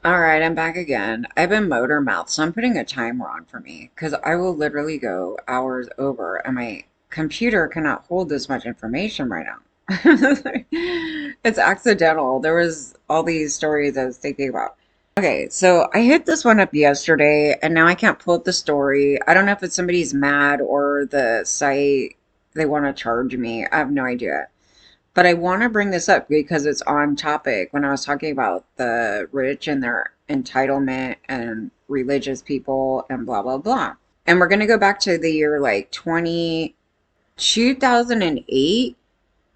All right, I'm back again. I've been motor mouth, so I'm putting a timer on for me because I will literally go hours over and my computer cannot hold this much information right now. It's accidental. There was all these stories I was thinking about. Okay, so I hit this one up yesterday and now I can't pull up the story. I don't know if it's somebody's mad or the site they want to charge me. I have no idea. But I want to bring this up because it's on topic when I was talking about the rich and their entitlement and religious people and blah, blah, blah. And we're going to go back to the year like 2008,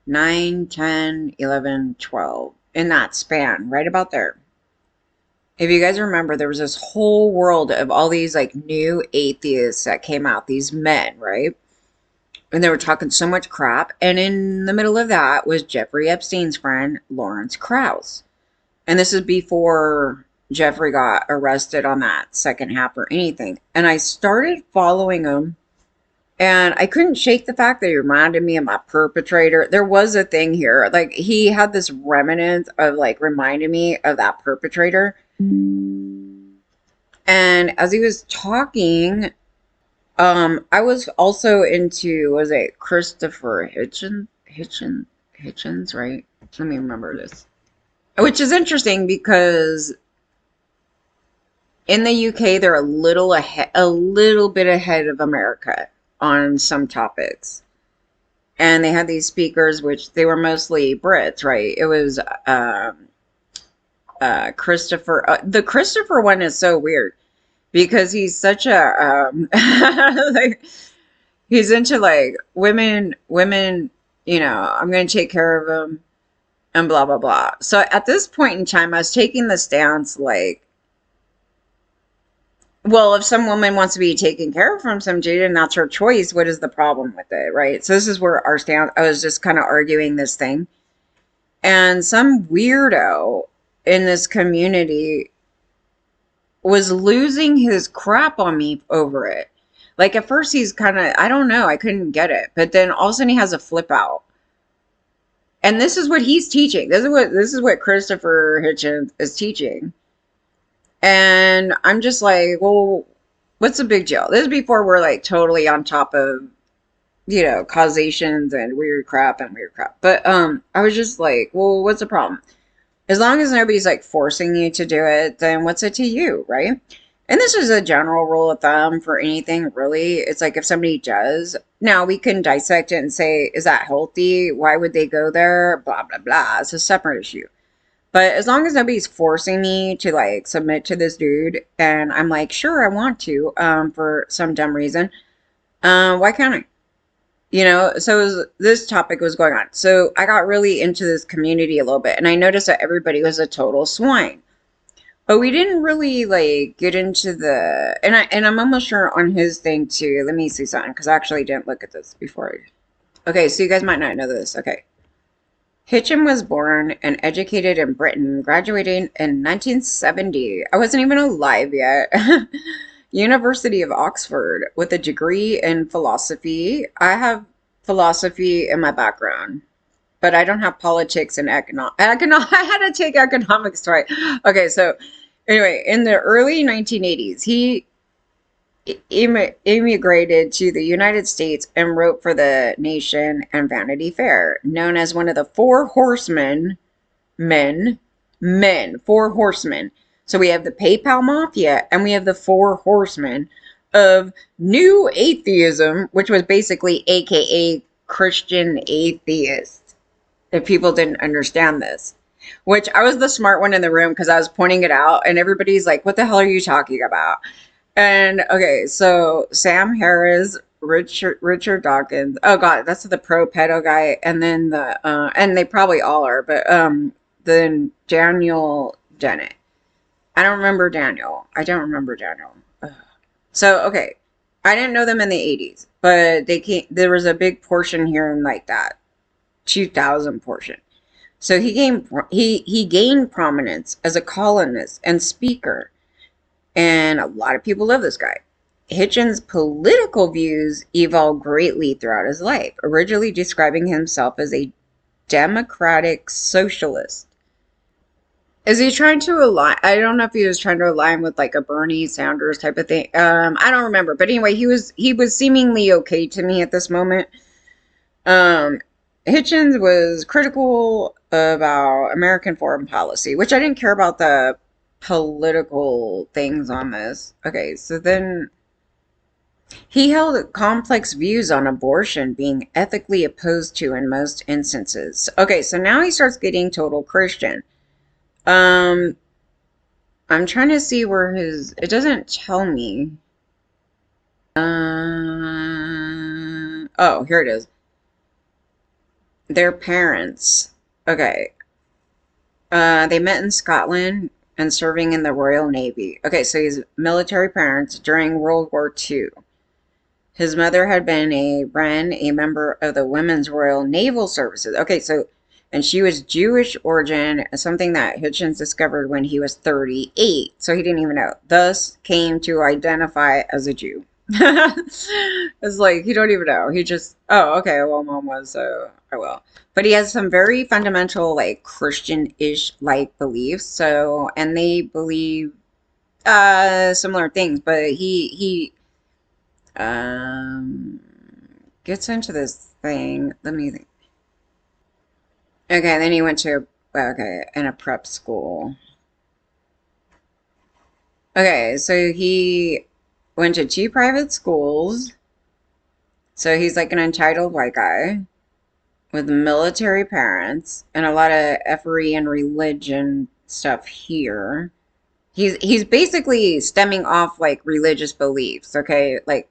9, 10, 11, 12, in that span, right about there. If you guys remember, there was this whole world of all these like new atheists that came out, these men, right? And they were talking so much crap. And in the middle of that was Jeffrey Epstein's friend, Lawrence Krauss. And this is before Jeffrey got arrested on that second half or anything. And I started following him. And I couldn't shake the fact that he reminded me of my perpetrator. There was a thing here. Like, he had this remnant of, like, reminding me of that perpetrator. And as he was talking, I was also into, was it Christopher Hitchens, right? Let me remember this. Which is interesting because in the UK they're a little bit ahead of America on some topics. And they had these speakers, which they were mostly Brits, right? It was Christopher. The Christopher one is so weird because he's such a like, he's into like women, I'm going to take care of them and blah, blah, blah. So at this point in time, I was taking the stance like, well, if some woman wants to be taken care of from some dude and that's her choice, what is the problem with it, right? So this is where our stance, I was just kind of arguing this thing. And some weirdo in this community was losing his crap on me over it. Like at first he's kind of, I don't know, I couldn't get it. But then all of a sudden he has a flip out. And this is what he's teaching. This is what Christopher Hitchens is teaching. And I'm just like, well, what's the big deal? This is before we're like totally on top of, causations and weird crap. But I was just like, well, what's the problem? As long as nobody's like forcing you to do it, then what's it to you, right? And this is a general rule of thumb for anything, really. It's like if somebody does, now we can dissect it and say, is that healthy? Why would they go there? Blah, blah, blah. It's a separate issue. But as long as nobody's forcing me to like submit to this dude, and I'm like, sure, I want to, for some dumb reason, why can't I? So this topic was going on. So I got really into this community a little bit, and I noticed that everybody was a total swine. But we didn't really like get into the and I'm almost sure on his thing too. Let me see something because I actually didn't look at this before. Okay, so you guys might not know this. Okay. Hitchin was born and educated in Britain, graduating in 1970. I wasn't even alive yet. University of Oxford with a degree in philosophy. I have philosophy in my background, but I don't have politics and I had to take economics twice. Okay, so anyway, in the early 1980s, he immigrated to the United States and wrote for The Nation and Vanity Fair, known as one of the four horsemen, four horsemen. So we have the PayPal Mafia and we have the four horsemen of New Atheism, which was basically AKA Christian atheist, if people didn't understand this. Which I was the smart one in the room because I was pointing it out and everybody's like, what the hell are you talking about? And okay, so Sam Harris, Richard Dawkins. Oh God, that's the pro pedo guy, and then and they probably all are, but then Daniel Dennett. I don't remember Daniel. I don't remember Daniel. Ugh. So okay, I didn't know them in the 80s, but they came. There was a big portion here in like that 2000 portion. So he gained prominence as a columnist and speaker. And a lot of people love this guy. Hitchens' political views evolved greatly throughout his life, originally describing himself as a democratic socialist. Is he trying to align? I don't know if he was trying to align with like a Bernie Sanders type of thing. I don't remember. But anyway, he was seemingly okay to me at this moment. Um, Hitchens was critical about American foreign policy, which I didn't care about the political things on this. Okay, so then he held complex views on abortion being ethically opposed to in most instances. Okay, so now he starts getting total Christian. Um, I'm trying to see where his. It doesn't tell me. Oh, here it is. Their parents. Okay. They met in Scotland and serving in the Royal Navy. Okay, so he's military parents during World War II. His mother had been a Wren, a member of the Women's Royal Naval Services. Okay, so, and she was Jewish origin, something that Hitchens discovered when he was 38. So he didn't even know. Thus came to identify as a Jew. It's like, he don't even know. He just, oh, okay, well, mom was, so I will. But he has some very fundamental, like, Christian-ish, like, beliefs. So, and they believe similar things, but he um, gets into this thing. Let me think. Okay, then he went to, okay, in a prep school. Okay, so he went to two private schools. So he's like an entitled white guy with military parents and a lot of effery and religion stuff here. He's basically stemming off like religious beliefs, okay? Like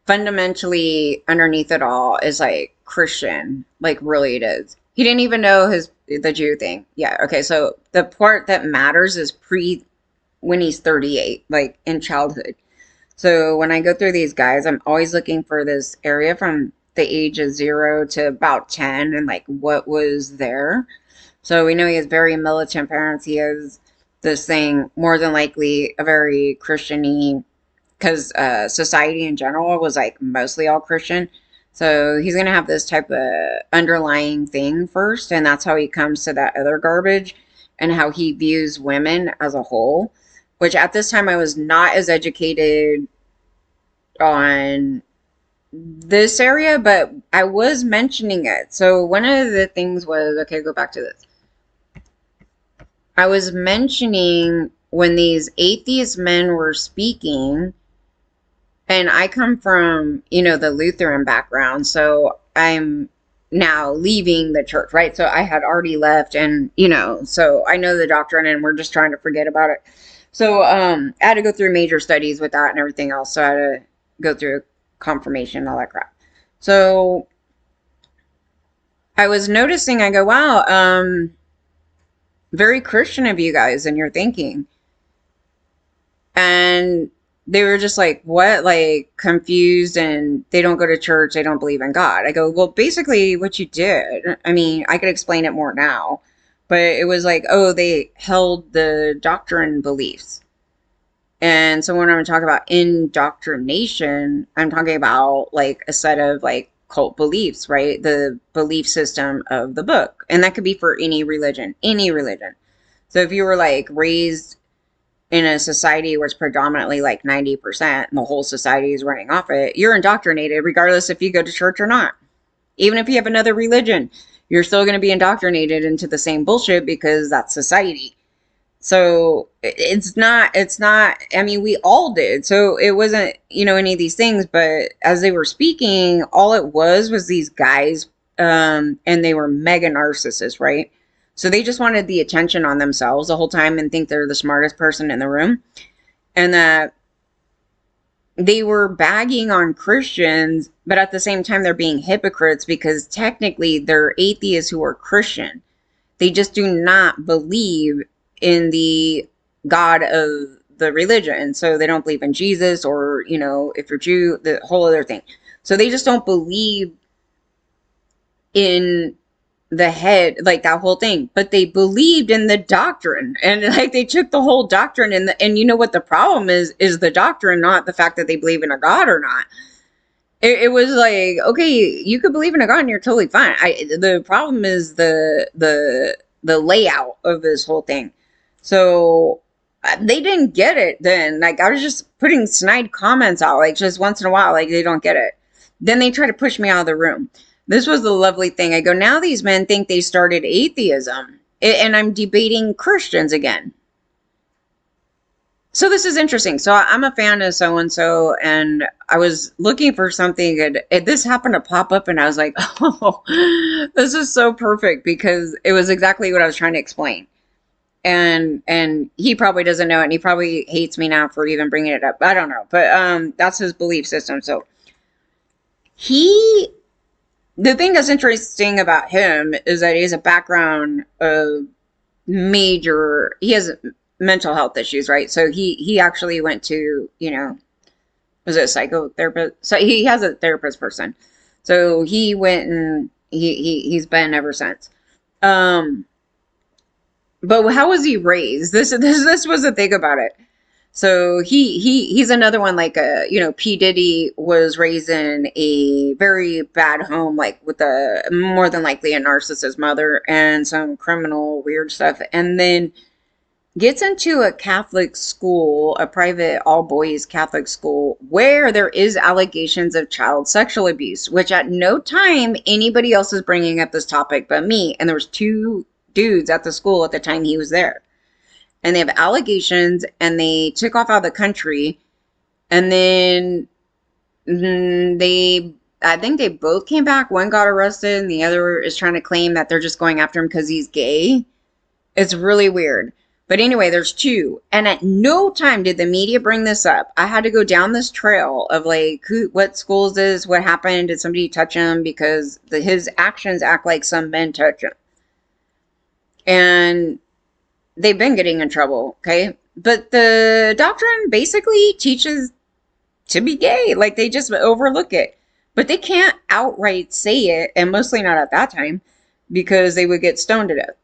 fundamentally underneath it all is like Christian, like really it is. He didn't even know the Jew thing. Yeah, okay. So the part that matters is pre when he's 38, like in childhood. So when I go through these guys, I'm always looking for this area from the age of 0 to about 10 and like what was there. So we know he has very militant parents. He has this thing, more than likely a very Christian-y, because society in general was like mostly all Christian. So he's going to have this type of underlying thing first. And that's how he comes to that other garbage and how he views women as a whole, which at this time I was not as educated on this area, but I was mentioning it. So one of the things was, okay, go back to this. I was mentioning when these atheist men were speaking, and I come from, the Lutheran background, so I'm now leaving the church, right? So I had already left, and, so I know the doctrine, and we're just trying to forget about it. So I had to go through major studies with that and everything else, so I had to go through confirmation and all that crap. So I was noticing, I go, wow, very Christian of you guys and your thinking. And they were just like, what? Like confused, and they don't go to church. They don't believe in God. I go, well, basically what you did, I mean, I could explain it more now, but it was like, oh, they held the doctrine beliefs. And so when I'm talking about indoctrination, I'm talking about like a set of like cult beliefs, right? The belief system of the book. And that could be for any religion, any religion. So if you were like raised in a society where it's predominantly like 90% and the whole society is running off it, you're indoctrinated regardless if you go to church or not. Even if you have another religion, you're still going to be indoctrinated into the same bullshit because that's society. So it's not, I mean, we all did. So it wasn't, any of these things, but as they were speaking, all it was these guys, and they were mega narcissists, right? So they just wanted the attention on themselves the whole time and think they're the smartest person in the room. And that they were bagging on Christians, but at the same time, they're being hypocrites because technically they're atheists who are Christian. They just do not believe in the God of the religion. So they don't believe in Jesus or, if you're Jew, the whole other thing. So they just don't believe in the head, like that whole thing, but they believed in the doctrine, and like they took the whole doctrine, and you know what the problem is the doctrine, not the fact that they believe in a God or not. It was like, okay, you could believe in a God and you're totally fine. The problem is the layout of this whole thing. So they didn't get it then. Like, I was just putting snide comments out, like, just once in a while, like, they don't get it. Then they try to push me out of the room. This was the lovely thing. I go, now these men think they started atheism, and I'm debating Christians again. So this is interesting. So I'm a fan of so and so, and I was looking for something, and this happened to pop up, and I was like, "Oh, this is so perfect," because it was exactly what I was trying to explain. And he probably doesn't know it, and he probably hates me now for even bringing it up. I don't know, but that's his belief system. So he, the thing that's interesting about him is that he has a background of major. He has mental health issues, right? So he actually went to, was it a psychotherapist? So he has a therapist person. So he went, and he's been ever since. But how was he raised? This was the thing about it. So he's another one, like, P. Diddy was raised in a very bad home, like with a more than likely a narcissist mother and some criminal weird stuff, and then gets into a Catholic school, a private all boys Catholic school, where there is allegations of child sexual abuse, which at no time anybody else is bringing up this topic but me. And there was two dudes at the school at the time he was there, and they have allegations, and they took off out of the country, and then I think they both came back. One got arrested, and the other is trying to claim that they're just going after him because he's gay. It's really weird. But anyway, there's two. And at no time did the media bring this up. I had to go down this trail of, like, what school is this? What happened? Did somebody touch him? Because his actions act like some men touch him. And they've been getting in trouble, okay? But the doctrine basically teaches to be gay. Like, they just overlook it. But they can't outright say it, and mostly not at that time, because they would get stoned to death.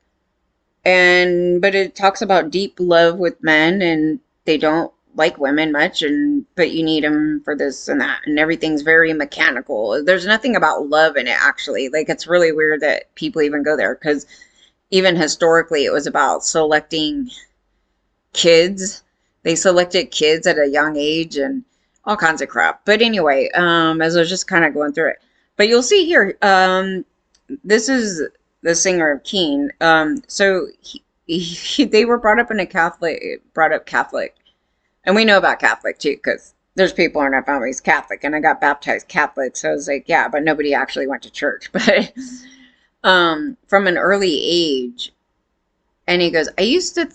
But it talks about deep love with men, and they don't like women much, but you need them for this and that, and everything's very mechanical. There's nothing about love in it, actually. Like, it's really weird that people even go there, because even historically it was about selecting kids. They selected kids at a young age and all kinds of crap. But anyway, as I was just kind of going through it, but you'll see here, this is the singer of Keen. So they were brought up Catholic, and we know about Catholic too, because there's people in our families Catholic, and I got baptized Catholic, so I was like, yeah, but nobody actually went to church. But from an early age, and he goes, you used to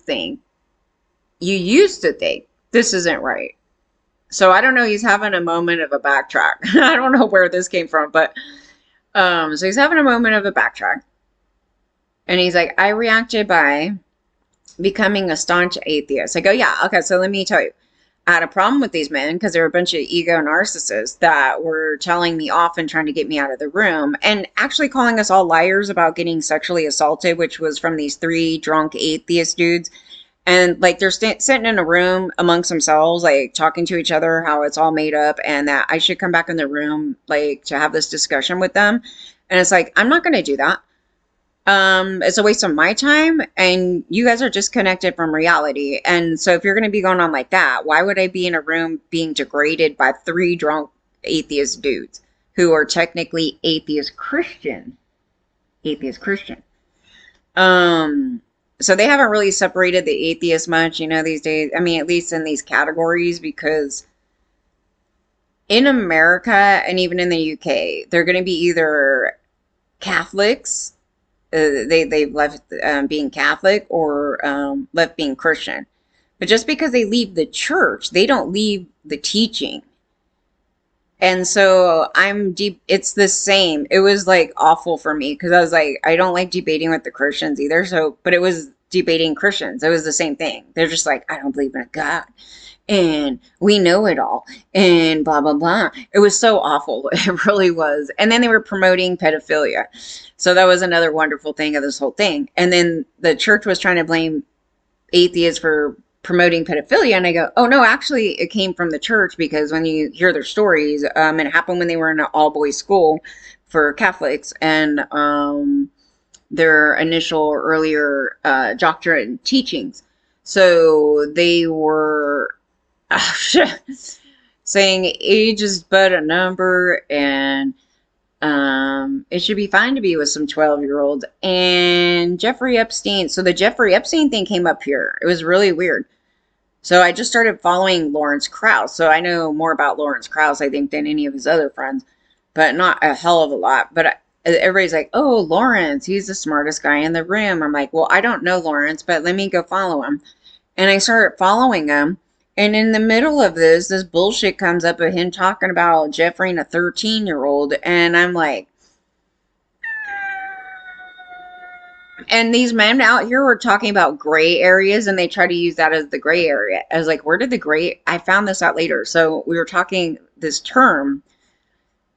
think this isn't right. So I don't know, he's having a moment of a backtrack. I don't know where this came from, but so he's having a moment of a backtrack. And he's like, I reacted by becoming a staunch atheist. I go, yeah, okay, so let me tell you. I had a problem with these men because they were a bunch of ego narcissists that were telling me off and trying to get me out of the room, and actually calling us all liars about getting sexually assaulted, which was from these three drunk atheist dudes. And, like, they're sitting in a room amongst themselves, like, talking to each other, how it's all made up, and that I should come back in the room, like, to have this discussion with them. And it's like, I'm not going to do that. It's a waste of my time, and you guys are disconnected from reality. And so if you're going to be going on like that, why would I be in a room being degraded by three drunk atheist dudes who are technically atheist Christian? So they haven't really separated the atheists much, these days. I mean, at least in these categories, because in America and even in the UK, they're going to be either Catholics. They've left being Catholic, or left being Christian. But just because they leave the church, they don't leave the teaching. And so it's the same. It was, like, awful for me, because I was like, I don't like debating with the Christians either. So, but it was debating Christians. It was the same thing. They're just like, I don't believe in a God, and we know it all, and blah, blah, blah. It was so awful. It really was. And then they were promoting pedophilia. So that was another wonderful thing of this whole thing. And then the church was trying to blame atheists for promoting pedophilia, and I go, oh no, actually it came from the church, because when you hear their stories, it happened when they were in an all-boys school for Catholics, and their initial earlier doctrine teachings. So they were saying age is but a number, and it should be fine to be with some 12-year-old. And Jeffrey Epstein. So the Jeffrey Epstein thing came up here. It was really weird. So I just started following Lawrence Krauss. So I know more about Lawrence Krauss, I think, than any of his other friends, but not a hell of a lot. But everybody's like, oh, Lawrence, he's the smartest guy in the room. I'm like, well, I don't know Lawrence, but let me go follow him. And I started following him. And in the middle of this bullshit comes up of him talking about Jeffrey and a 13-year-old. And I'm like, and these men out here were talking about gray areas, and they try to use that as the gray area. I was like, where did the gray? I found this out later. So we were talking this term,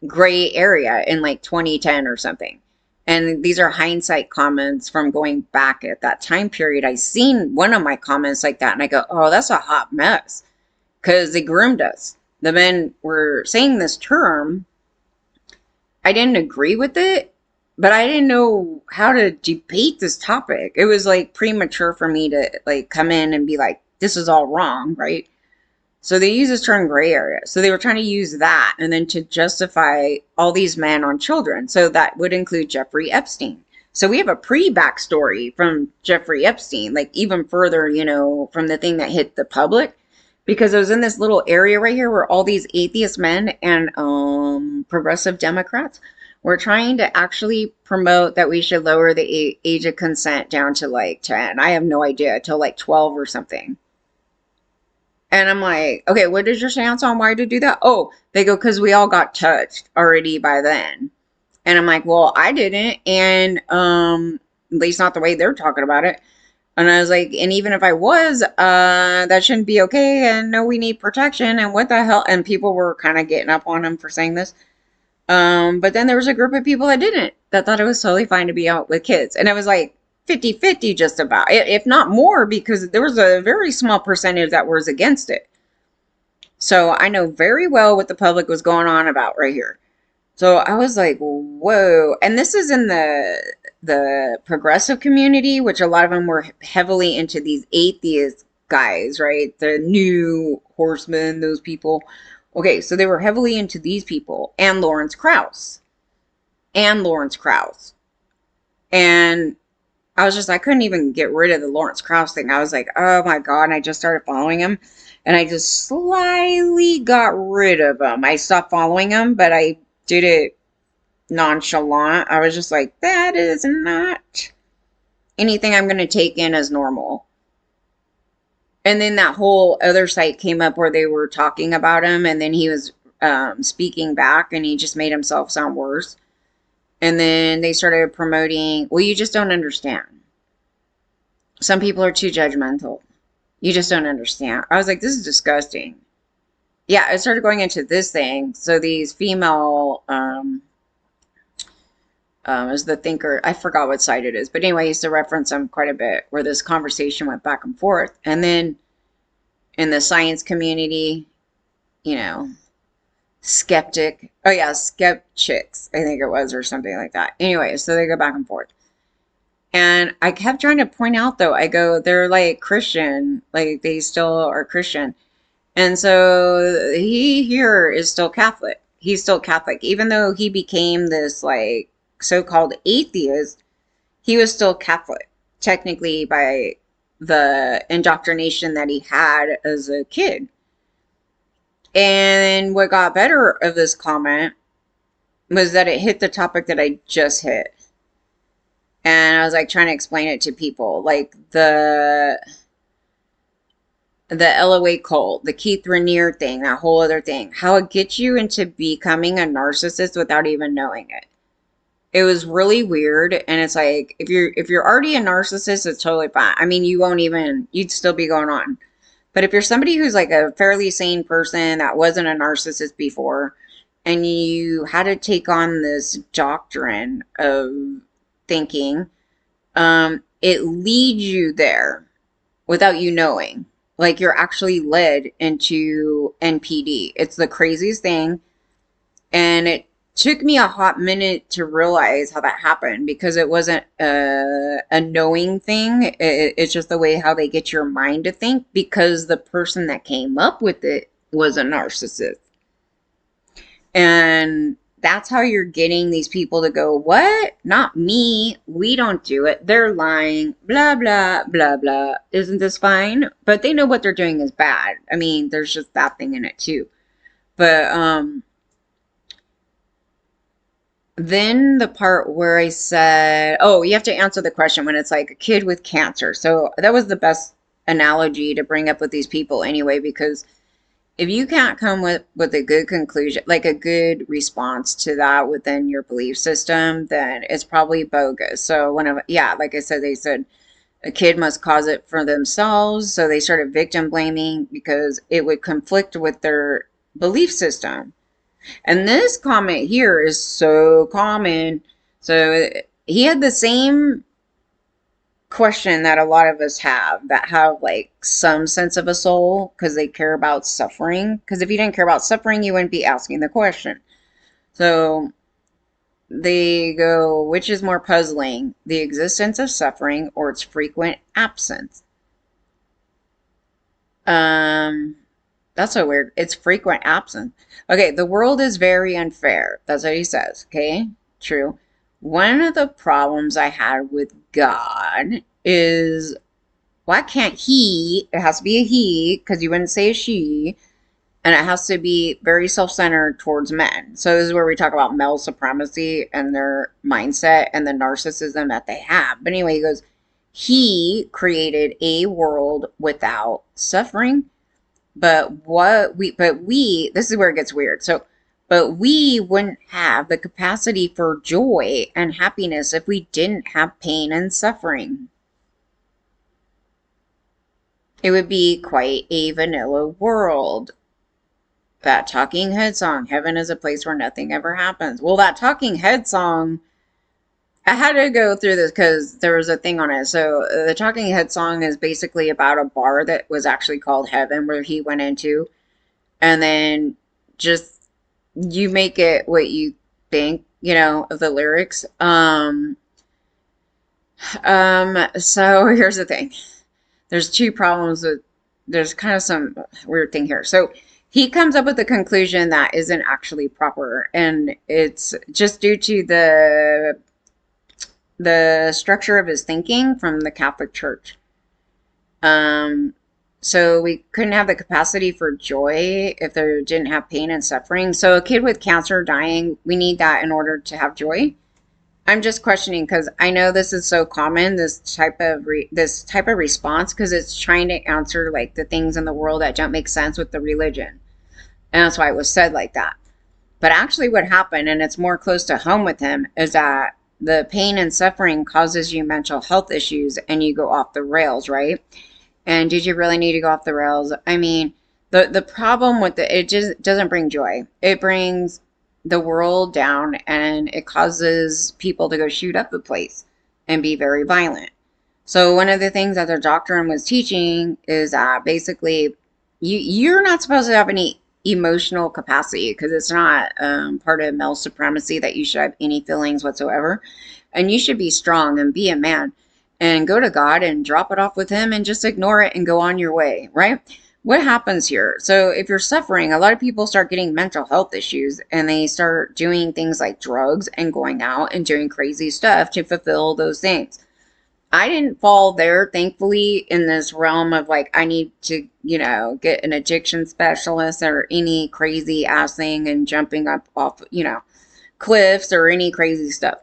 gray area, in like 2010 or something. And these are hindsight comments from going back at that time period. I seen one of my comments like that, and I go, oh, that's a hot mess, because they groomed us. The men were saying this term. I didn't agree with it, but I didn't know how to debate this topic. It was like premature for me to like come in and be like, this is all wrong, right? So they use this term gray area. So they were trying to use that and then to justify all these men on children. So that would include Jeffrey Epstein. So we have a pre-backstory from Jeffrey Epstein, like even further, you know, from the thing that hit the public. Because it was in this little area right here where all these atheist men and progressive Democrats were trying to actually promote that we should lower the age of consent down to like 10. I have no idea, till like 12 or something. And I'm like, okay, what is your stance on why to do that? Oh, they go, because we all got touched already by then. And I'm like, well, I didn't. And at least not the way they're talking about it. And I was like, and even if I was, that shouldn't be okay. And no, we need protection. And what the hell? And people were kind of getting up on him for saying this. But then there was a group of people that didn't, that thought it was totally fine to be out with kids. And it was like 50-50 just about, if not more, because there was a very small percentage that was against it. So I know very well what the public was going on about right here. So I was like, whoa. And this is in the progressive community, which a lot of them were heavily into these atheist guys, right? The new horsemen, those people. Okay, so they were heavily into these people and Lawrence Krauss. And Lawrence Krauss. And I was just, I couldn't even get rid of the Lawrence Krauss thing. I was like, oh my God. And I just started following him. And I just slyly got rid of him. I stopped following him, but I did it nonchalant. I was just like, that is not anything I'm going to take in as normal. And then that whole other site came up where they were talking about him, and then he was speaking back, and he just made himself sound worse. And then they started promoting, well, you just don't understand. Some people are too judgmental. You just don't understand. I was like, this is disgusting. Yeah, I started going into this thing. So these female, is the thinker, I forgot what site it is, but anyway, I used to reference them quite a bit, where this conversation went back and forth. And then in the science community, you know, skeptic, oh yeah, skeptics, I think it was, or something like that. Anyway, so they go back and forth. And I kept trying to point out, though, I go, they're like Christian, like they still are Christian. And so he here is still Catholic. He's still Catholic. Even though he became this like so-called atheist, he was still Catholic, technically, by the indoctrination that he had as a kid. And what got better of this comment was that it hit the topic that I just hit. And I was like trying to explain it to people, like the LOA cult, the Keith Raniere thing, that whole other thing, how it gets you into becoming a narcissist without even knowing it. It was really weird. And it's like, if you're already a narcissist, it's totally fine. I mean, you'd still be going on. But if you're somebody who's like a fairly sane person that wasn't a narcissist before, and you had to take on this doctrine of thinking, it leads you there without you knowing. Like you're actually led into NPD. It's the craziest thing. And it took me a hot minute to realize how that happened because it wasn't a knowing thing. It's just the way how they get your mind to think because the person that came up with it was a narcissist. And that's how you're getting these people to go, what? Not me. We don't do it. They're lying. Blah, blah, blah, blah. Isn't this fine? But they know what they're doing is bad. I mean, there's just that thing in it too. But, then the part where I said, oh, you have to answer the question when it's like a kid with cancer. So that was the best analogy to bring up with these people anyway, because if you can't come with a good conclusion, like a good response to that within your belief system, then it's probably bogus. So yeah, like I said, they said a kid must cause it for themselves. So they started victim blaming because it would conflict with their belief system. And this comment here is so common. So he had the same question that a lot of us have that have like some sense of a soul because they care about suffering. Because if you didn't care about suffering, you wouldn't be asking the question. So they go, which is more puzzling, the existence of suffering or its frequent absence? That's so weird. It's frequent absence. Okay, the world is very unfair. That's what he says. Okay, true. One of the problems I had with God is why can't he, it has to be a he, because you wouldn't say a she, and it has to be very self-centered towards men. So this is where we talk about male supremacy and their mindset and the narcissism that they have. But anyway, he goes, he created a world without suffering. But we, this is where it gets weird. So, but we wouldn't have the capacity for joy and happiness if we didn't have pain and suffering. It would be quite a vanilla world. That Talking Head song, heaven is a place where nothing ever happens. Well, that Talking Head song, I had to go through this because there was a thing on it. So the Talking Head song is basically about a bar that was actually called Heaven where he went into. And then just you make it what you think, of the lyrics. So here's the thing. There's two problems with, there's kind of some weird thing here. So he comes up with a conclusion that isn't actually proper. And it's just due to the structure of his thinking from the Catholic Church. So we couldn't have the capacity for joy if they didn't have pain and suffering. So a kid with cancer dying, we need that in order to have joy. I'm just questioning because I know this is so common, this type of response, because it's trying to answer like the things in the world that don't make sense with the religion. And that's why it was said like that. But actually what happened, and it's more close to home with him, is that the pain and suffering causes you mental health issues and you go off the rails, right? And did you really need to go off the rails? I mean, the problem with it just doesn't bring joy. It brings the world down and it causes people to go shoot up the place and be very violent. So one of the things that their doctrine was teaching is that basically you're not supposed to have any emotional capacity because it's not part of male supremacy that you should have any feelings whatsoever. And you should be strong and be a man and go to God and drop it off with him and just ignore it and go on your way, right? What happens here? So if you're suffering, a lot of people start getting mental health issues and they start doing things like drugs and going out and doing crazy stuff to fulfill those things. I didn't fall there, thankfully, in this realm of like, I need to, get an addiction specialist or any crazy ass thing and jumping up off, cliffs or any crazy stuff.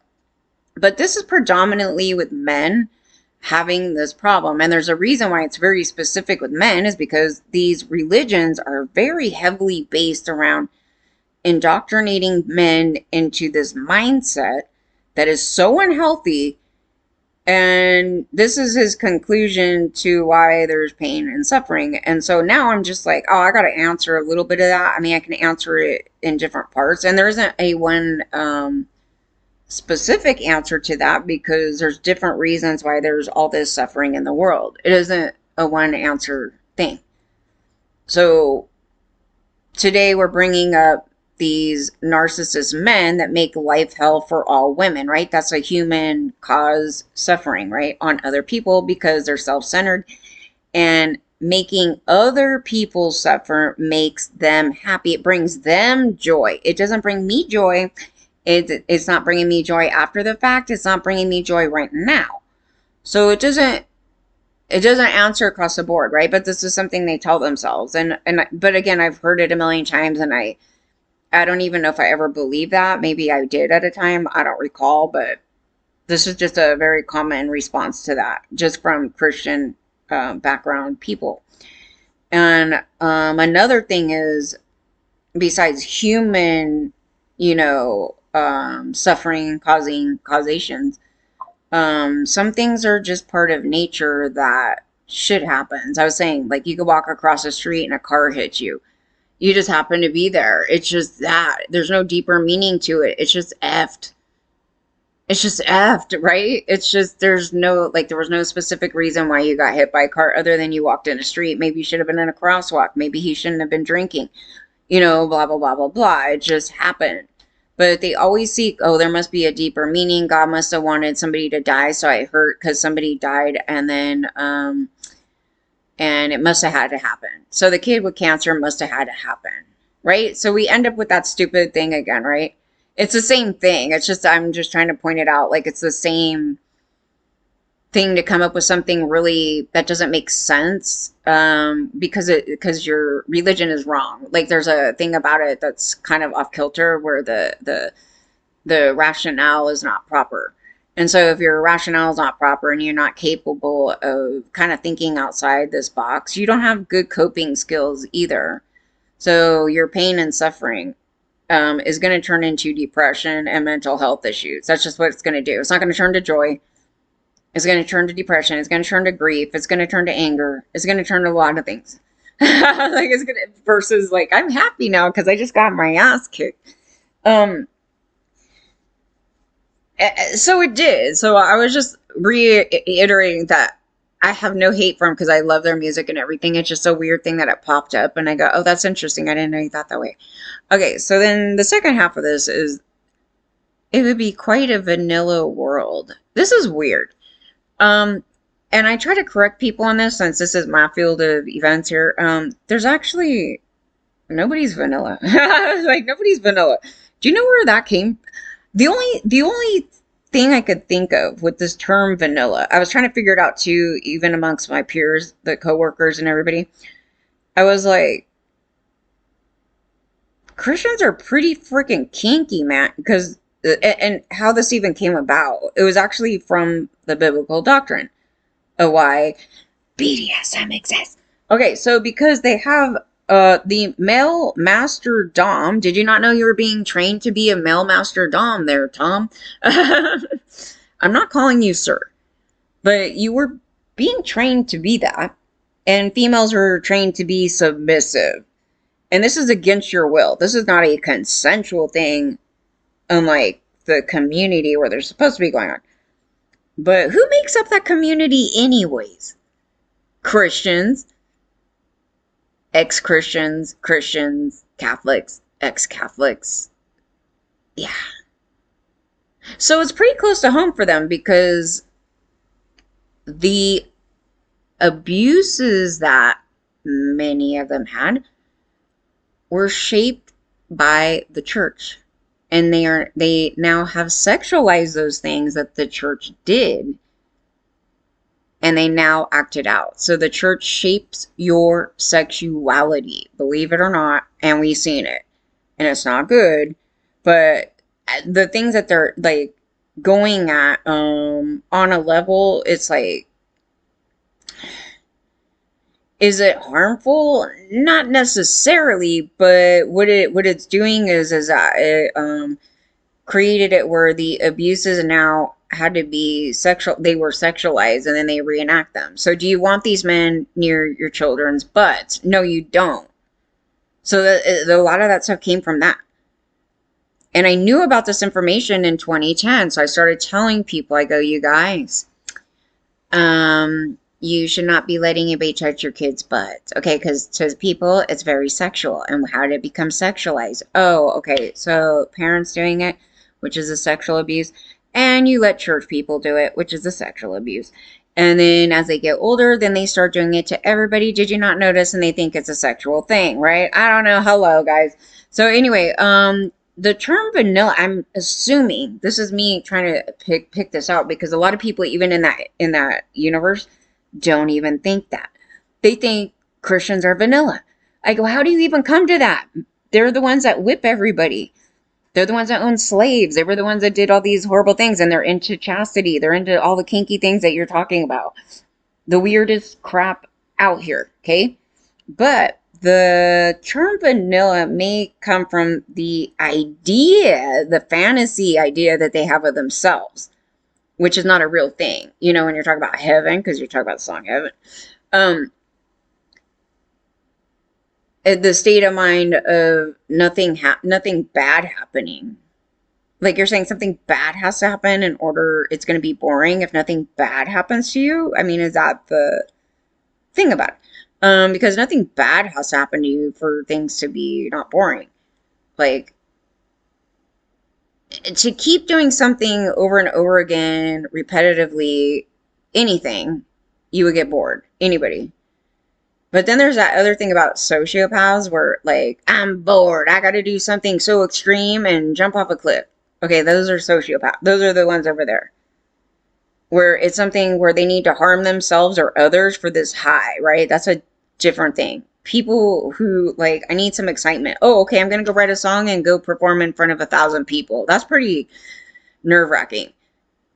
But this is predominantly with men having this problem. And there's a reason why it's very specific with men is because these religions are very heavily based around indoctrinating men into this mindset that is so unhealthy. And this is his conclusion to why there's pain and suffering. And so now I'm just like, oh, I got to answer a little bit of that. I mean, I can answer it in different parts. And there isn't a one specific answer to that because there's different reasons why there's all this suffering in the world. It isn't a one answer thing. So today we're bringing up these narcissist men that make life hell for all women, right? That's a human cause suffering, right, on other people because they're self-centered, and making other people suffer makes them happy. It brings them joy. It doesn't bring me joy. It's not bringing me joy after the fact. It's not bringing me joy right now. So it doesn't answer across the board, right? But this is something they tell themselves. But again, I've heard it a million times, and I don't even know if I ever believed that. Maybe I did at a time. I don't recall, but this is just a very common response to that, just from Christian background people. And another thing is, besides human, suffering causing causations, some things are just part of nature that shit happens. I was saying, like, you could walk across the street and a car hits you. You just happen to be there. It's just that. There's no deeper meaning to it. It's just effed. It's just effed, right? It's just, there was no specific reason why you got hit by a car other than you walked in the street. Maybe you should have been in a crosswalk. Maybe he shouldn't have been drinking. Blah, blah, blah, blah, blah. It just happened. But they always seek, oh, there must be a deeper meaning. God must have wanted somebody to die, so I hurt because somebody died, and then, and it must have had to happen. So the kid with cancer must have had to happen, right? So we end up with that stupid thing again, right? It's the same thing. It's just, I'm just trying to point it out. Like, it's the same thing to come up with something really that doesn't make sense, because your religion is wrong. Like, there's a thing about it that's kind of off kilter where the rationale is not proper. And so if your rationale is not proper and you're not capable of kind of thinking outside this box, you don't have good coping skills either. So your pain and suffering is going to turn into depression and mental health issues. That's just what it's going to do. It's not going to turn to joy. It's going to turn to depression. It's going to turn to grief. It's going to turn to anger. It's going to turn to a lot of things. Like, it's going to, versus like, I'm happy now because I just got my ass kicked. So it did. So I was just reiterating that I have no hate for them because I love their music and everything. It's just a weird thing that it popped up and I go, oh, that's interesting. I didn't know you thought that way. Okay, so then the second half of this is, it would be quite a vanilla world. This is weird. And I try to correct people on this since this is my field of events here. There's actually, nobody's vanilla. Like, nobody's vanilla. Do you know where that came? The only thing I could think of with this term vanilla, I was trying to figure it out too, even amongst my peers, the coworkers and everybody. I was like, Christians are pretty freaking kinky, man, because, and how this even came about, it was actually from the biblical doctrine of why BDSM exists. Okay, so because they have the male master dom. Did you not know you were being trained to be a male master dom there, Tom? I'm not calling you sir, but you were being trained to be that, and females were trained to be submissive. And this is against your will. This is not a consensual thing, unlike the community where they're supposed to be going on. But who makes up that community anyways? Christians, ex-Christians, Christians, Catholics, ex-Catholics. Yeah. So it's pretty close to home for them because the abuses that many of them had were shaped by the church. And they now have sexualized those things that the church did. And they now act it out. So the church shapes your sexuality, believe it or not, and we've seen it. And it's not good. But the things that they're like going at on a level, it's like, is it harmful? Not necessarily, but what it's doing is that it created it where the abuses now had to be sexual. They were sexualized, and then they reenact them. So do you want these men near your children's butts? No, you don't. So a lot of that stuff came from that. And I knew about this information in 2010, so I started telling people, I go, you guys, You should not be letting anybody touch your kid's butt. Okay, because to people, it's very sexual. And how did it become sexualized? Oh, okay, so parents doing it, which is a sexual abuse, and you let church people do it, which is a sexual abuse. And then as they get older, then they start doing it to everybody. Did you not notice? And they think it's a sexual thing, right? I don't know. Hello, guys. So anyway, the term vanilla, I'm assuming, this is me trying to pick this out, because a lot of people, even in that universe, don't even think that. They think Christians are vanilla. I go, how do you even come to that? They're the ones that whip everybody. They're the ones that own slaves. They were the ones that did all these horrible things, and they're into chastity. They're into all the kinky things that you're talking about. The weirdest crap out here, okay? But the term vanilla may come from the idea, the fantasy idea that they have of themselves, which is not a real thing. You know, when you're talking about heaven, because you're talking about the song Heaven, the state of mind of nothing bad happening. Like, you're saying something bad has to happen in order it's going to be boring if nothing bad happens to you? I mean, is that the thing about it? Because nothing bad has to happen to you for things to be not boring. Like, to keep doing something over and over again, repetitively, anything, you would get bored. Anybody. But then there's that other thing about sociopaths where, like, I'm bored. I got to do something so extreme and jump off a cliff. Okay, those are sociopaths. Those are the ones over there. Where it's something where they need to harm themselves or others for this high, right? That's a different thing. People who, like, I need some excitement. Oh, okay, I'm going to go write a song and go perform in front of 1,000 people. That's pretty nerve-wracking.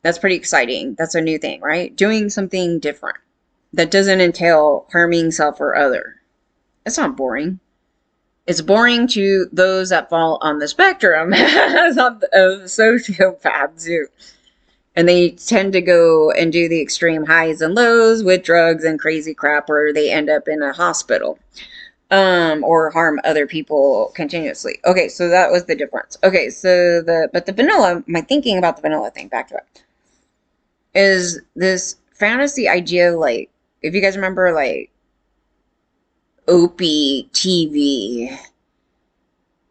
That's pretty exciting. That's a new thing, right? Doing something different that doesn't entail harming self or other. It's not boring. It's boring to those that fall on the spectrum of sociopaths too. And they tend to go and do the extreme highs and lows with drugs and crazy crap, or they end up in a hospital, or harm other people continuously. Okay, so that was the difference. Okay, so but the vanilla, my thinking about the vanilla thing, back to it, is this fantasy idea, like, if you guys remember, like, Opie TV,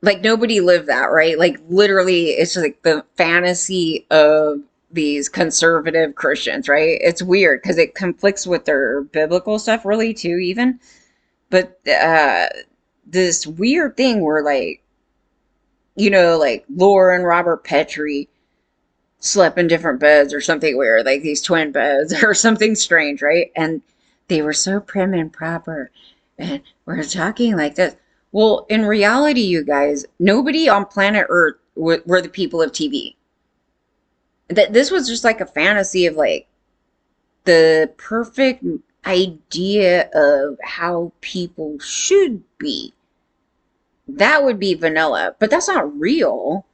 like, nobody lived that, right? Like, literally, it's just like the fantasy of these conservative Christians, right? It's weird because it conflicts with their biblical stuff, really, too, even. But this weird thing where, like, you know, like, Lauren Robert Petrie slept in different beds or something weird, like these twin beds or something strange, right? And they were so prim and proper, and we're talking like this. Well, in reality, you guys, nobody on planet Earth were the people of TV. That this was just like a fantasy of, like, the perfect idea of how people should be. That would be vanilla, but that's not real.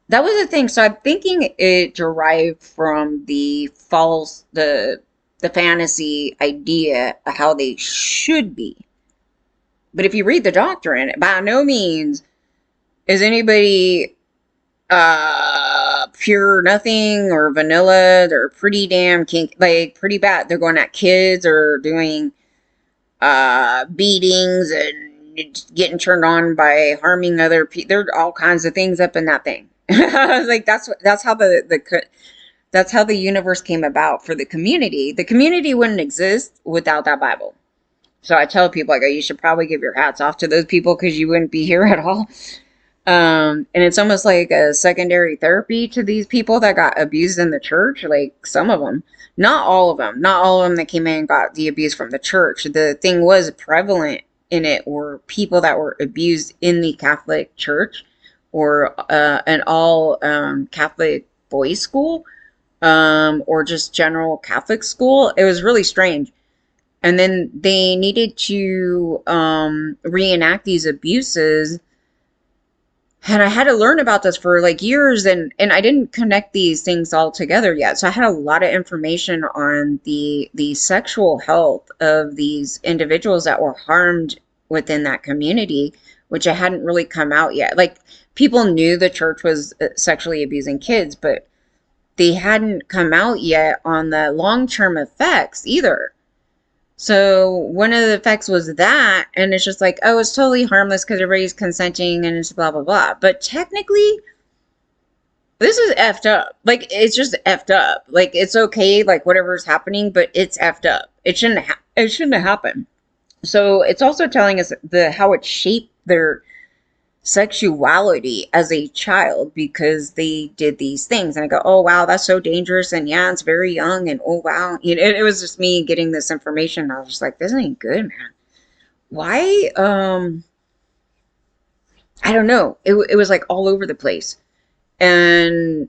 That was the thing. So I'm thinking it derived from the fantasy idea of how they should be. But if you read the doctrine, by no means is anybody pure nothing or vanilla. They're pretty damn kink, like, pretty bad. They're going at kids or doing beatings and getting turned on by harming other people. There are all kinds of things up in that thing. Like, that's how that's how the universe came about for the community. The community wouldn't exist without that Bible. So I tell people, like, oh, you should probably give your hats off to those people because you wouldn't be here at all. And it's almost like a secondary therapy to these people that got abused in the church. Like, some of them, not all of them that came in got the abuse from the church. The thing was prevalent in it were people that were abused in the Catholic Church, or an all Catholic boys' school, or just general Catholic school. It was really strange. And then they needed to reenact these abuses. And I had to learn about this for, like, years, and I didn't connect these things all together yet. So I had a lot of information on the sexual health of these individuals that were harmed within that community, which I hadn't really come out yet. Like, people knew the church was sexually abusing kids, but they hadn't come out yet on the long-term effects either. So one of the effects was that, and it's just like, oh, it's totally harmless because everybody's consenting and it's blah blah blah. But technically, this is effed up. Like, it's just effed up. Like, it's okay, like whatever's happening, but it's effed up. It shouldn't have happened. So it's also telling us the how it shaped their sexuality as a child because they did these things. And I go, oh wow, that's so dangerous. And yeah, it's very young. And oh wow, it was just me getting this information. I was just like, this ain't good, man. Why? I don't know. It was like all over the place, and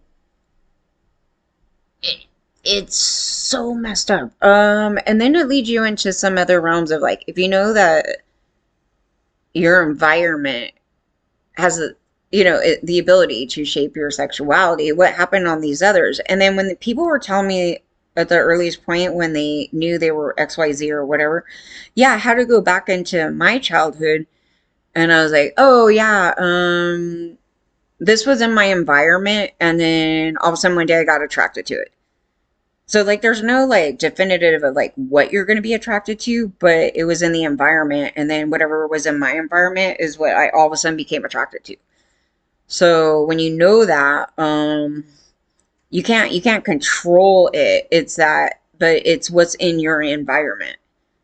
it, it's so messed up. And then it leads you into some other realms of like, if you know that your environment has the ability to shape your sexuality, what happened on these others? And then when the people were telling me at the earliest point when they knew they were XYZ or whatever, yeah, I had to go back into my childhood, and I was like, oh yeah, this was in my environment, and then all of a sudden one day I got attracted to it. So like there's no like definitive of like what you're going to be attracted to, but it was in the environment, and then whatever was in my environment is what I all of a sudden became attracted to. So when you know that, you can't control it. It's that, but it's what's in your environment.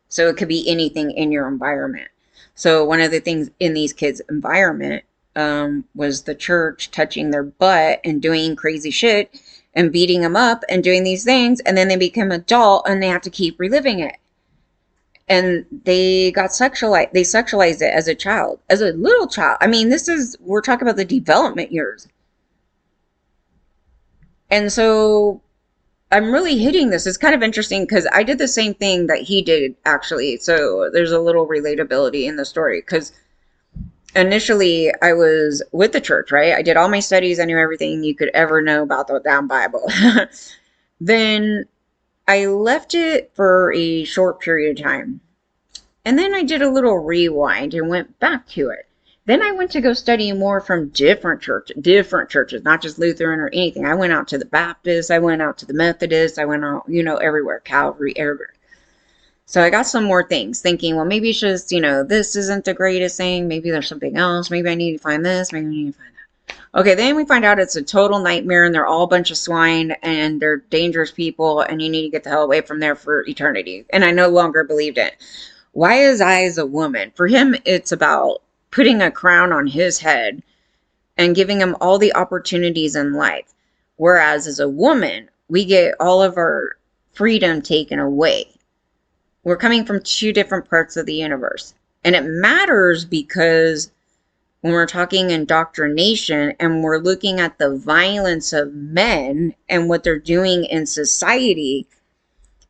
So it could be anything in your environment. So one of the things in these kids' environment was the church touching their butt and doing crazy shit and beating them up and doing these things, and then they become adult and they have to keep reliving it. And they got sexualized. They sexualized it as a child, as a little child. I mean, we're talking about the development years. And so I'm really hitting this. It's kind of interesting because I did the same thing that he did, actually. So there's a little relatability in the story because initially I was with the church, right? I did all my studies. I knew everything you could ever know about the damn Bible. Then I left it for a short period of time. And then I did a little rewind and went back to it. Then I went to go study more from different churches, not just Lutheran or anything. I went out to the Baptist, I went out to the Methodist, I went out, everywhere, Calvary, everywhere. So I got some more things thinking, well, maybe it's just, this isn't the greatest thing. Maybe there's something else. Maybe I need to find this. Maybe I need to find that. Okay, then we find out it's a total nightmare and they're all a bunch of swine and they're dangerous people and you need to get the hell away from there for eternity. And I no longer believed it. Why is I as a woman? For him, it's about putting a crown on his head and giving him all the opportunities in life. Whereas as a woman, we get all of our freedom taken away. We're coming from two different parts of the universe. And it matters because when we're talking indoctrination and we're looking at the violence of men and what they're doing in society,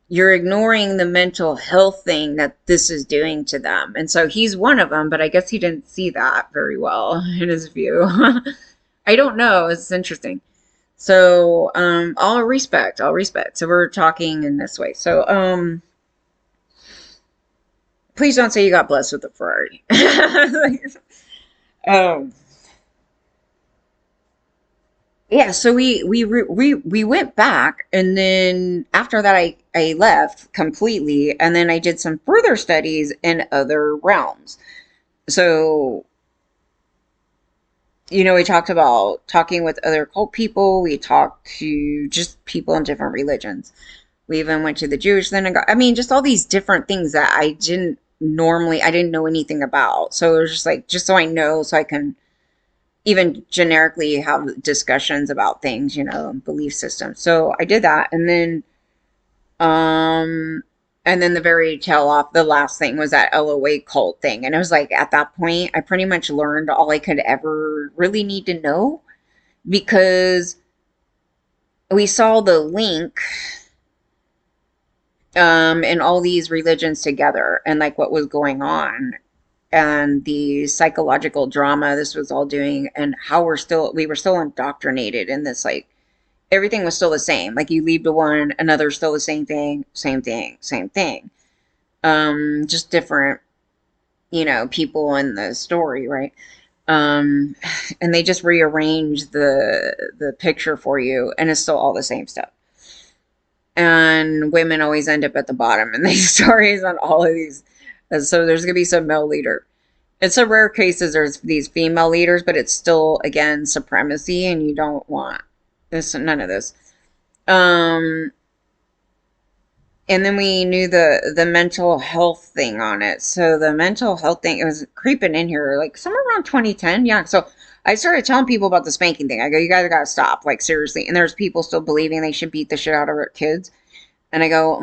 you're ignoring the mental health thing that this is doing to them. And so he's one of them, but I guess he didn't see that very well in his view. I don't know. It's interesting. So, all respect. So we're talking in this way. So, please don't say you got blessed with a Ferrari. um, yeah, so we went back, and then after that I left completely, and then I did some further studies in other realms. So, we talked about talking with other cult people, we talked to just people in different religions. We even went to the Jewish synagogue. I mean, just all these different things that I didn't know anything about. So it was just like, just so I know, so I can even generically have discussions about things, belief systems. So I did that. Um, and then the very tail off, the last thing was that LOA cult thing. And it was like, at that point, I pretty much learned all I could ever really need to know because we saw the link in all these religions together and like what was going on and the psychological drama this was all doing and how we were still indoctrinated in this, like everything was still the same. Like you leave to one, another still the same thing, same thing. Just different, people in the story, right? And they just rearrange the picture for you and it's still all the same stuff. and women always end up at the bottom in these stories on all of these. And so there's going to be some male leader. It's a rare cases there's these female leaders, but it's still, again, supremacy, and you don't want this, none of this. And then we knew the mental health thing on it. So the mental health thing, it was creeping in here like somewhere around 2010. Yeah. So I started telling people about the spanking thing. I go, you guys gotta stop, like seriously. And there's people still believing they should beat the shit out of our kids. And I go,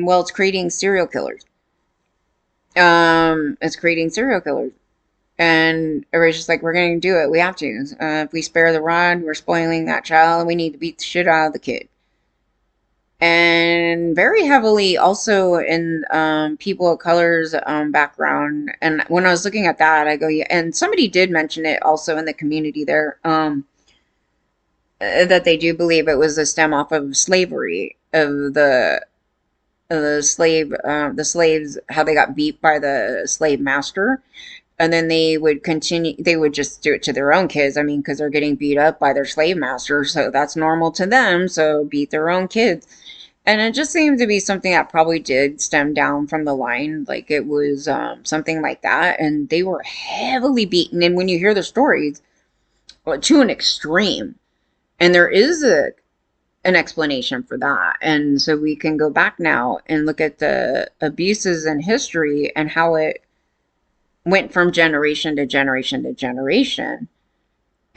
well, it's creating serial killers. It's creating serial killers. And everybody's just like, we're going to do it. We have to. If we spare the rod, we're spoiling that child, and we need to beat the shit out of the kid. And very heavily also in people of color's background. And when I was looking at that, I go, yeah. And somebody did mention it also in the community there, that they do believe it was a stem off of slavery, of the slaves, how they got beat by the slave master. And then they would continue, they would just do it to their own kids. I mean, because they're getting beat up by their slave master, so that's normal to them. So beat their own kids. And it just seemed to be something that probably did stem down from the line. Like it was something like that. And they were heavily beaten. And when you hear the stories, well, to an extreme, and there is an explanation for that. And so we can go back now and look at the abuses in history and how it went from generation to generation to generation.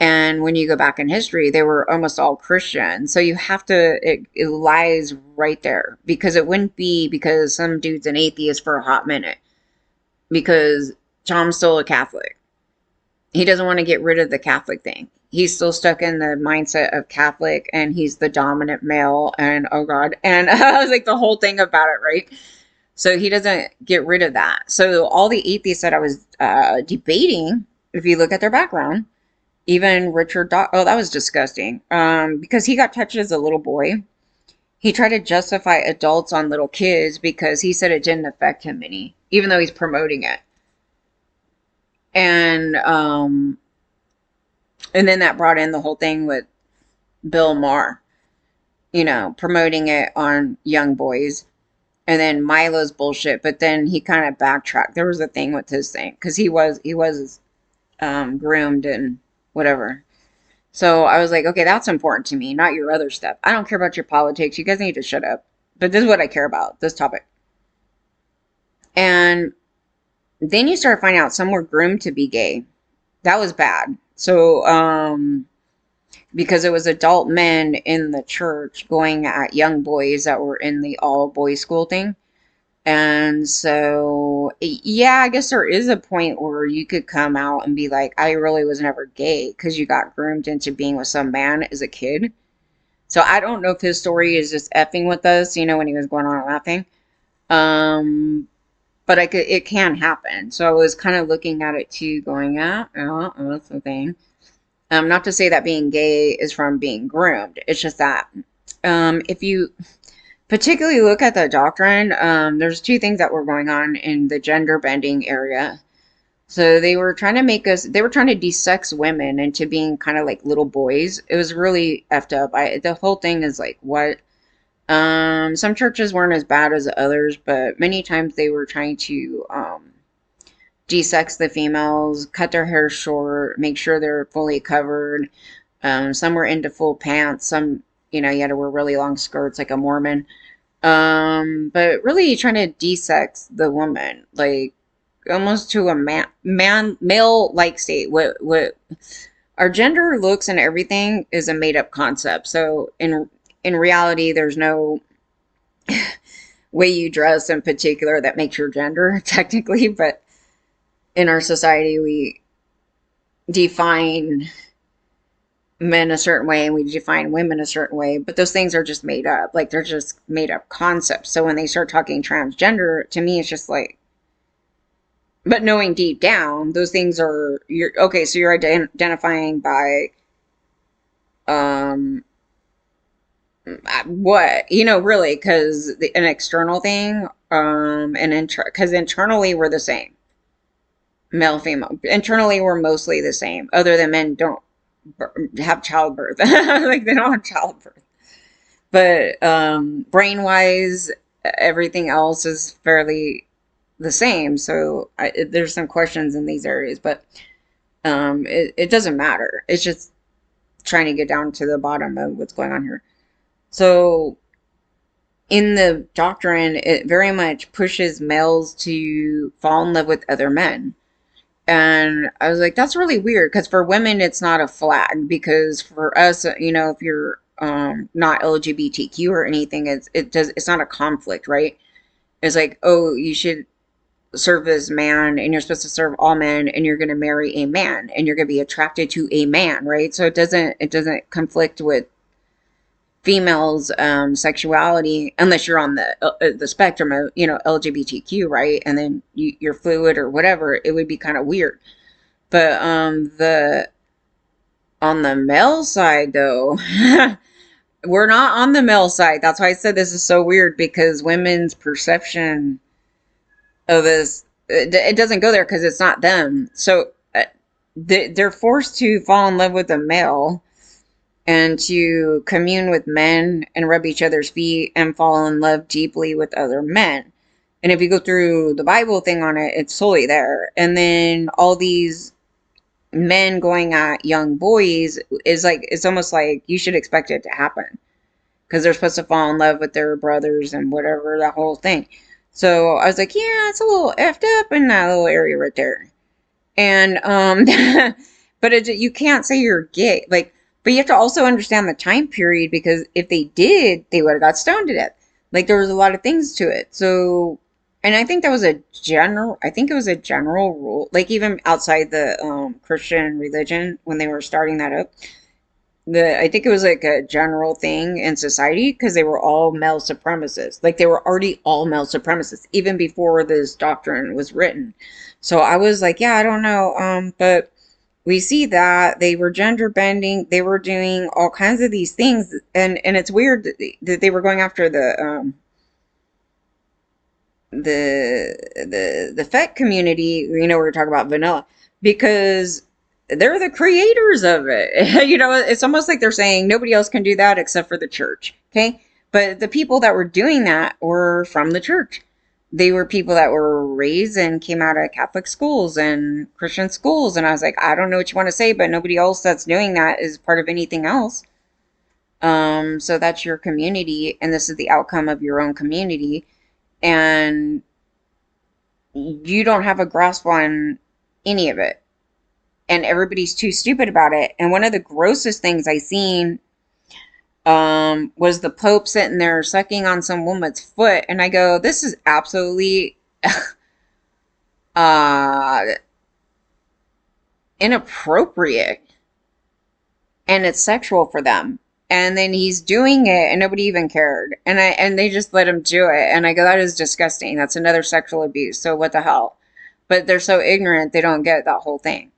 And when you go back in history, they were almost all Christian. So you have to, it lies right there, because it wouldn't be because some dude's an atheist for a hot minute, because Tom's still a Catholic. He doesn't want to get rid of the Catholic thing. He's still stuck in the mindset of Catholic, and he's the dominant male, and oh God. And I was like, the whole thing about it, right? So he doesn't get rid of that. So all the atheists that I was debating, if you look at their background, even Richard oh, that was disgusting. Because he got touched as a little boy. He tried to justify adults on little kids because he said it didn't affect him any, even though he's promoting it. And then that brought in the whole thing with Bill Maher, promoting it on young boys. And then Milo's bullshit, but then he kind of backtracked. There was a thing with his thing, because he was groomed and whatever. So I was like, okay, that's important to me, not your other stuff. I don't care about your politics. You guys need to shut up. But this is what I care about, this topic. And then you start finding out some were groomed to be gay. That was bad. So, because it was adult men in the church going at young boys that were in the all boys school thing. And so, yeah, I guess there is a point where you could come out and be like, I really was never gay, because you got groomed into being with some man as a kid. So I don't know if his story is just effing with us, when he was going on and laughing. But it can happen. So I was kind of looking at it too, going, that's the thing. Not to say that being gay is from being groomed. It's just that if you particularly look at the doctrine, there's two things that were going on in the gender bending area. So they were trying to desex women into being kind of like little boys. It was really effed up. The whole thing is like, what? Some churches weren't as bad as others, but many times they were trying to desex the females, cut their hair short, make sure they're fully covered. Some were into full pants. Some, you had to wear really long skirts like a Mormon. But really trying to desex the woman, like almost to a male-like state. What our gender, looks, and everything is a made-up concept. So in reality, there's no way you dress in particular that makes your gender, technically, but in our society, we define men a certain way and we define women a certain way, but those things are just made up. Like, they're just made up concepts. So when they start talking transgender, to me, it's just like, but knowing deep down, those things are, okay, so you're identifying by, what, really, because an external thing, because internally we're the same. Male, female. Internally, we're mostly the same, other than men don't have childbirth. Like, they don't have childbirth. But brain wise, everything else is fairly the same. So there's some questions in these areas, but it doesn't matter. It's just trying to get down to the bottom of what's going on here. So in the doctrine, it very much pushes males to fall in love with other men. And I was like, that's really weird because for women, it's not a flag. Because for us, if you're not LGBTQ or anything, it's not a conflict, right? It's like, oh, you should serve this man and you're supposed to serve all men and you're going to marry a man and you're going to be attracted to a man, right? So it doesn't conflict with females sexuality unless you're on the spectrum of LGBTQ, right? And then you're fluid or whatever. It would be kind of weird. But the on the male side though, we're not on the male side. That's why I said this is so weird, because women's perception of this, it doesn't go there because it's not them. So they're forced to fall in love with a male and to commune with men and rub each other's feet and fall in love deeply with other men. And if you go through the Bible thing on it, it's solely there. And then all these men going at young boys is like, it's almost like you should expect it to happen because they're supposed to fall in love with their brothers and whatever, that whole thing. So I was like, yeah, it's a little effed up in that little area right there. And but you can't say you're gay, like, but you have to also understand the time period, because if they did, they would have got stoned to death. Like, there was a lot of things to it. So, and I think that was I think it was a general rule, like even outside the Christian religion when they were starting that up. I think it was like a general thing in society because they were all male supremacists. Like, they were already all male supremacists even before this doctrine was written. So I was like, yeah, I don't know. But we see that they were gender bending. They were doing all kinds of these things, and it's weird that they were going after the FET community. We were talking about vanilla because they're the creators of it. It's almost like they're saying nobody else can do that except for the church. Okay. But the people that were doing that were from the church. They were people that were raised and came out of Catholic schools and Christian schools. And I was like, I don't know what you want to say, but nobody else that's doing that is part of anything else. So that's your community, and this is the outcome of your own community. And you don't have a grasp on any of it. And everybody's too stupid about it. And one of the grossest things I seen was the Pope sitting there sucking on some woman's foot, and I go, this is absolutely inappropriate, and it's sexual for them. And then he's doing it, and nobody even cared, and they just let him do it, and I go, that is disgusting. That's another sexual abuse. So what the hell? But they're so ignorant, they don't get that whole thing.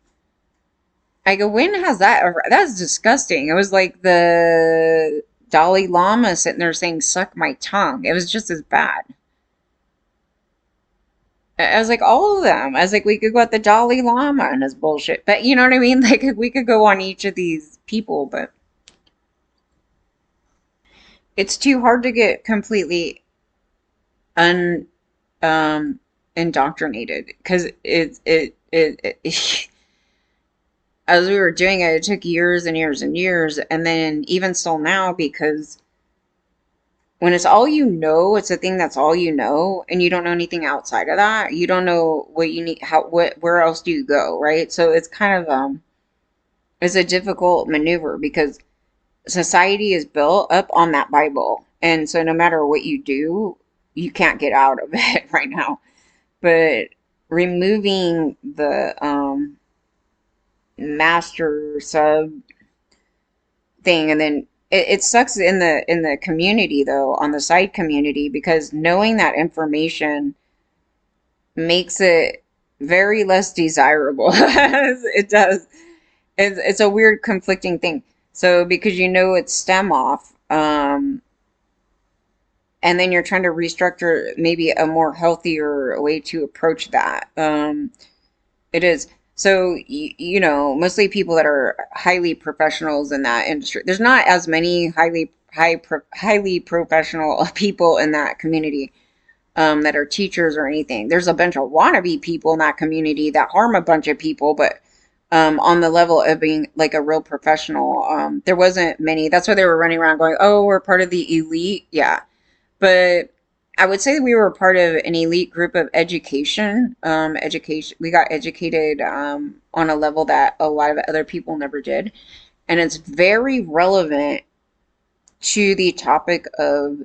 I go, when has that ever? That's disgusting. It was like the Dalai Lama sitting there saying, suck my tongue. It was just as bad. I was like, all of them. I was like, we could go at the Dalai Lama and his bullshit. But you know what I mean? Like, we could go on each of these people, but it's too hard to get completely un indoctrinated, because it as we were doing it, it took years and years and years, and then even still now, because when it's all you know, it's a thing that's all you know, and you don't know anything outside of that. You don't know what you need, where else do you go, right? So it's kind of it's a difficult maneuver because society is built up on that Bible, and so no matter what you do, you can't get out of it right now. But removing the master sub thing, and then it sucks in the community though, on the side community, because knowing that information makes it very less desirable. It does. It's a weird conflicting thing. So because it's stem off, and then you're trying to restructure maybe a more healthier way to approach that. It is. So, mostly people that are highly professionals in that industry. There's not as many highly highly professional people in that community, that are teachers or anything. There's a bunch of wannabe people in that community that harm a bunch of people, but on the level of being like a real professional, there wasn't many. That's why they were running around going, "Oh, we're part of the elite." Yeah, but I would say we were part of an elite group of education. Education. We got educated on a level that a lot of other people never did, and it's very relevant to the topic of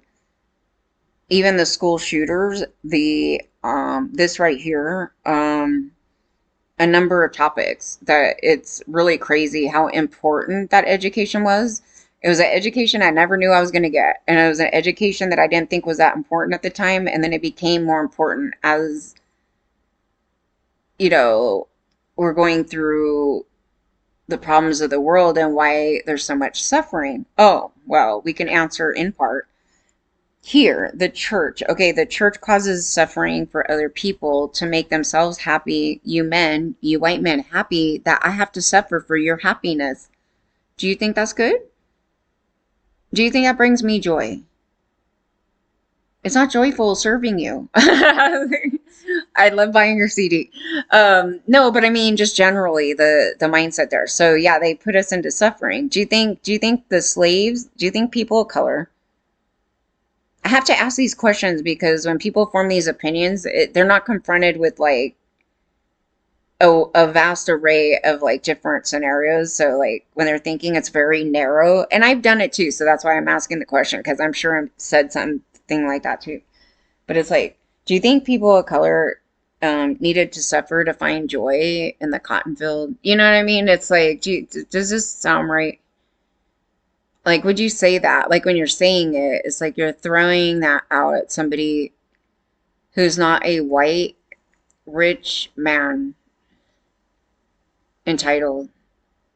even the school shooters. The this right here. A number of topics that it's really crazy how important that education was. It was an education I never knew I was going to get. And it was an education that I didn't think was that important at the time. And then it became more important as, you know, we're going through the problems of the world and why there's so much suffering. Oh, well, we can answer in part here, the church. Okay, the church causes suffering for other people to make themselves happy. You men, you white men, happy that I have to suffer for your happiness. Do you think that's good? Do you think that brings me joy? It's not joyful serving you. I love buying your CD. No, but I mean just generally the mindset there. So yeah, they put us into suffering. Do you think the slaves, do you think people of color, I have to ask these questions because when people form these opinions, they're not confronted with like a vast array of like different scenarios. So like when they're thinking, it's very narrow. And I've done it too. So that's why I'm asking the question, because I'm sure I said something like that too. But it's like, do you think people of color needed to suffer to find joy in the cotton field? You know what I mean? It's like, does this sound right? Like, would you say that? Like, when you're saying it, it's like you're throwing that out at somebody who's not a white, rich man, entitled.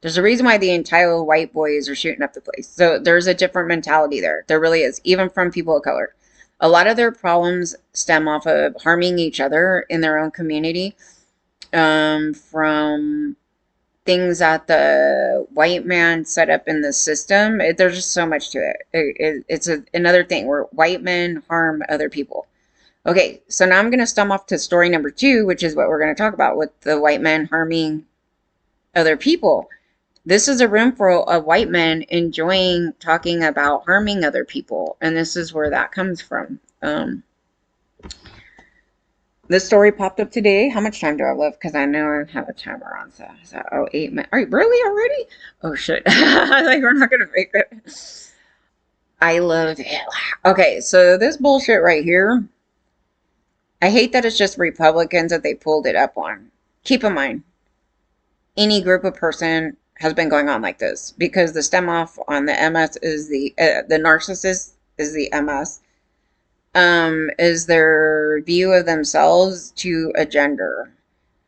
There's a reason why the entitled white boys are shooting up the place. So there's a different mentality there. There really is, even from people of color. A lot of their problems stem off of harming each other in their own community, from things that the white man set up in the system. There's just so much to it. It's another thing where white men harm other people. Okay, so now I'm going to stump off to story number 2, which is what we're going to talk about with the white men harming other people. This is a room full of white men enjoying talking about harming other people, and this is where that comes from. This story popped up today. How much time do I have left? Because I know I have a timer on. So 8 minutes. Are you really already? Oh shit! Like we're not gonna make it. I love it. Okay, so this bullshit right here. I hate that it's just Republicans that they pulled it up on. Keep in mind, any group of person has been going on like this because the stem off on the MS is the narcissist is the MS. Is their view of themselves to a gender.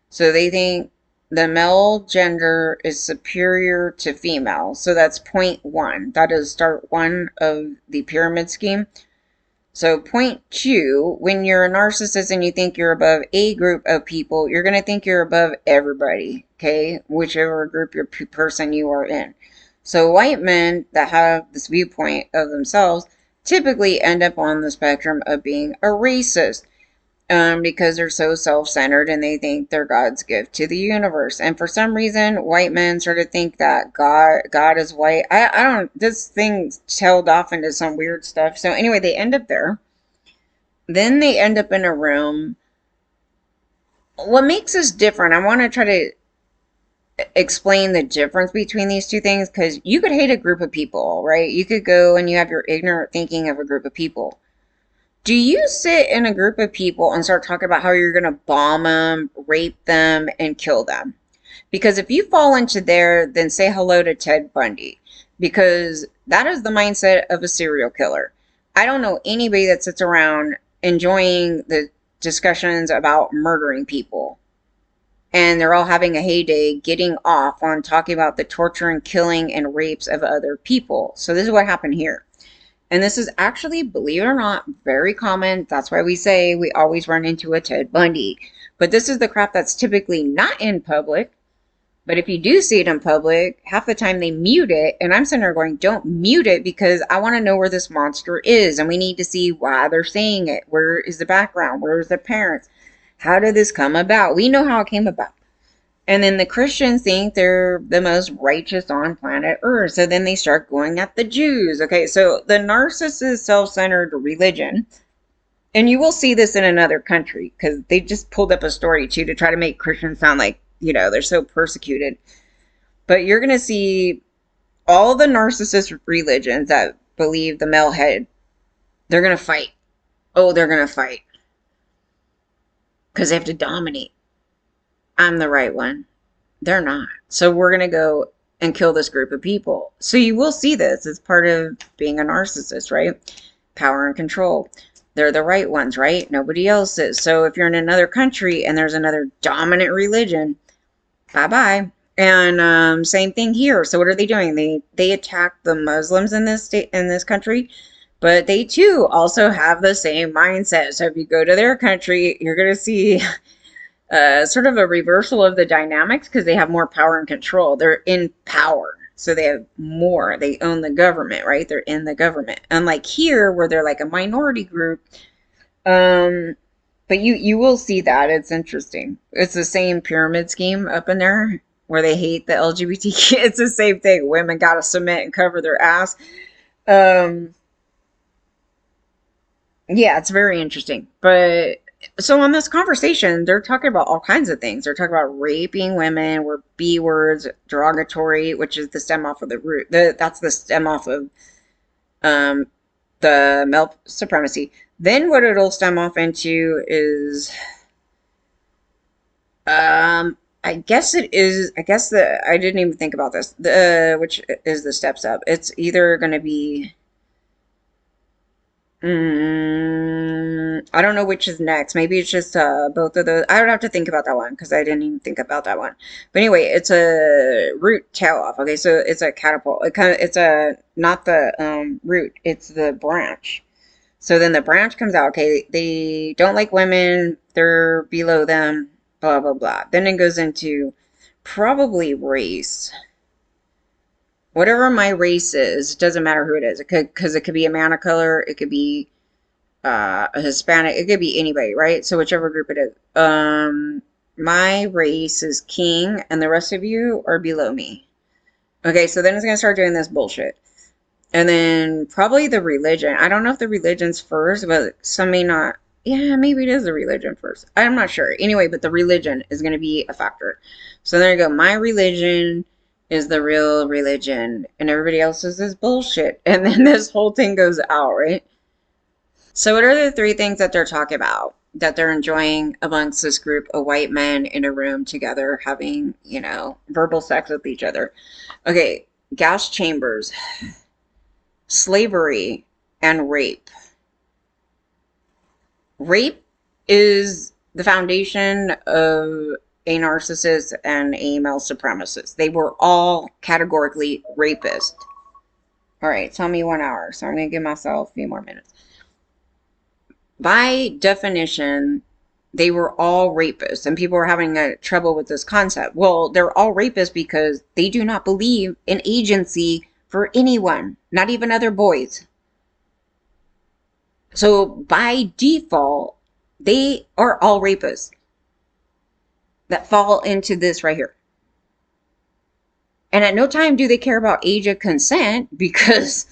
So they think the male gender is superior to female. So that's point 1. That is start 1 of the pyramid scheme. So point 2, when you're a narcissist and you think you're above a group of people, you're going to think you're above everybody, okay? Whichever group or person you are in. So white men that have this viewpoint of themselves typically end up on the spectrum of being a racist, because they're so self-centered and they think they're God's gift to the universe. And for some reason, white men sort of think that God is white. I don't, this thing tailed off into some weird stuff. So anyway, they end up there. Then they end up in a room. What makes us different, I want to try to explain the difference between these two things, because you could hate a group of people, right? You could go and you have your ignorant thinking of a group of people. Do you sit in a group of people and start talking about how you're going to bomb them, rape them, and kill them? Because if you fall into there, then say hello to Ted Bundy, because that is the mindset of a serial killer. I don't know anybody that sits around enjoying the discussions about murdering people, and they're all having a heyday getting off on talking about the torture and killing and rapes of other people. So this is what happened here. And this is actually, believe it or not, very common. That's why we say we always run into a Ted Bundy. But this is the crap that's typically not in public, But if you do see it in public, half the time they mute it. And I'm sitting there going, don't mute it, because I want to know where this monster is. And we need to see why they're saying it. Where is the background? Where's the parents? How did this come about? We know how it came about. And then the Christians think they're the most righteous on planet Earth. So then they start going at the Jews. Okay, so the narcissist self-centered religion, and you will see this in another country, because they just pulled up a story too to try to make Christians sound like, they're so persecuted. But you're going to see all the narcissist religions that believe the male head, they're going to fight. Oh, they're going to fight. Because they have to dominate. I'm the right one. They're not. So we're going to go and kill this group of people. So you will see this as part of being a narcissist, right? Power and control. They're the right ones, right? Nobody else is. So if you're in another country and there's another dominant religion, bye-bye. And same thing here. So what are they doing? They attack the Muslims in this state, in this country, but they too also have the same mindset. So if you go to their country, you're going to see sort of a reversal of the dynamics, because they have more power and control. They're in power. So they have more. They own the government, right? They're in the government. Unlike here, where they're like a minority group. But you will see that. It's interesting. It's the same pyramid scheme up in there where they hate the LGBTQ. It's the same thing. Women got to submit and cover their ass. Yeah, it's very interesting. But so on this conversation, they're talking about all kinds of things. They're talking about raping women, where B words, derogatory, which is the stem off of the root. That's the stem off of the male supremacy. Then what it'll stem off into is, I guess it is, I didn't even think about this, which is the steps up. It's either going to be, I don't know which is next. Maybe it's just both of those. I would have to think about that one, because I didn't even think about that one. But anyway, it's a root tail off. Okay, so it's a catapult. It's a, not the root, it's the branch. So then the branch comes out. Okay, they don't like women. They're below them. Blah, blah, blah. Then it goes into probably race. Whatever my race is, it doesn't matter who it is. It could, because it could be a man of color. It could be a Hispanic. It could be anybody, right? So whichever group it is. My race is king, and the rest of you are below me. Okay, so then it's going to start doing this bullshit. And then probably the religion. I don't know if the religion's first, but some may not. Yeah, maybe it is the religion first. I'm not sure. Anyway, but the religion is going to be a factor. So there you go. My religion is the real religion, and everybody else's is bullshit. And then this whole thing goes out, right? So what are the three things that they're talking about that they're enjoying amongst this group of white men in a room together having, verbal sex with each other? Okay, gas chambers, slavery, and rape. Rape is the foundation of a narcissist and a male supremacist. They were all categorically rapists. All right, tell me 1 hour, so I'm going to give myself a few more minutes. By definition, they were all rapists, and people were having trouble with this concept. Well, they're all rapists because they do not believe in agency for anyone, not even other boys. So by default, they are all rapists that fall into this right here. And at no time do they care about age of consent, because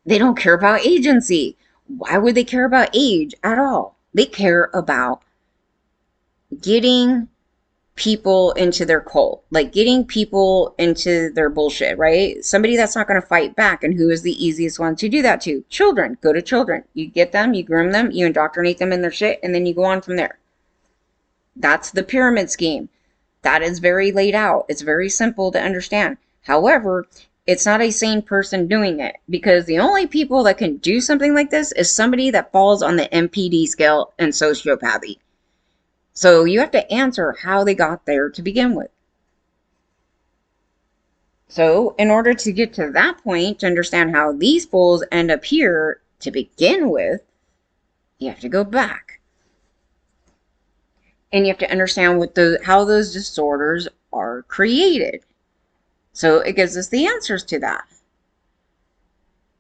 they don't care about agency. Why would they care about age at all? They care about getting people into their cult, like getting people into their bullshit, right? Somebody that's not going to fight back. And who is the easiest one to do that to? Children. Go to children. You get them, you groom them, you indoctrinate them in their shit, and then you go on from there. That's the pyramid scheme. That is very laid out. It's very simple to understand. However, it's not a sane person doing it, because the only people that can do something like this is somebody that falls on the MPD scale and sociopathy. So you have to answer how they got there to begin with. So in order to get to that point, to understand how these fools end up here to begin with, you have to go back. And you have to understand what how those disorders are created. So it gives us the answers to that.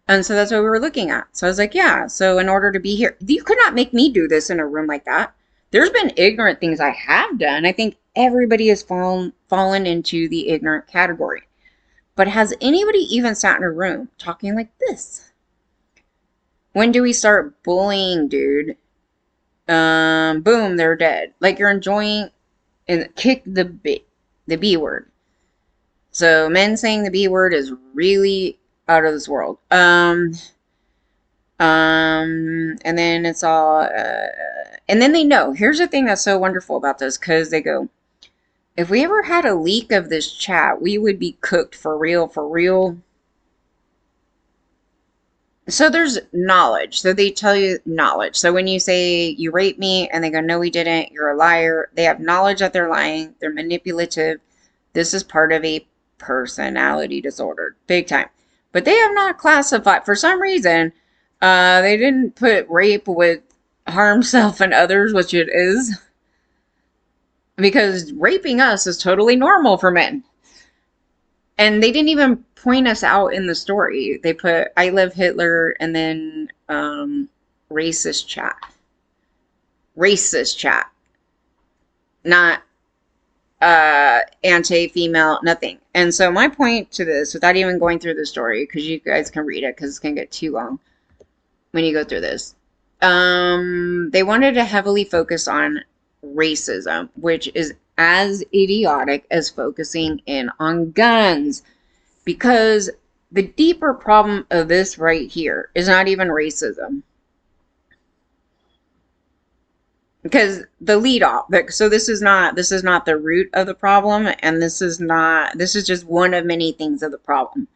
And so that's what we were looking at. So I was like, yeah, so in order to be here, you could not make me do this in a room like that. There's been ignorant things I have done. I think everybody has fallen into the ignorant category. But has anybody even sat in a room talking like this? When do we start bullying, dude? Boom, they're dead. Like you're enjoying and kick the B word. So men saying the B word is really out of this world. And then it's all, and then they know. Here's the thing that's so wonderful about this, because they go, if we ever had a leak of this chat, we would be cooked for real, for real. So there's knowledge. So they tell you knowledge. So when you say you raped me and they go, no, we didn't, you're a liar. They have knowledge that they're lying. They're manipulative. This is part of a personality disorder. Big time. But they have not classified, for some reason, they didn't put rape with harm self and others, which it is. Because raping us is totally normal for men. And they didn't even point us out in the story. They put, I love Hitler, and then racist chat. Racist chat. Not anti-female, nothing. And so my point to this, without even going through the story, because you guys can read it, because it's going to get too long when you go through this. They wanted to heavily focus on racism, which is as idiotic as focusing in on guns, because the deeper problem of this right here is not even racism. Because the lead off, so this is not the root of the problem, and this is just one of many things of the problem.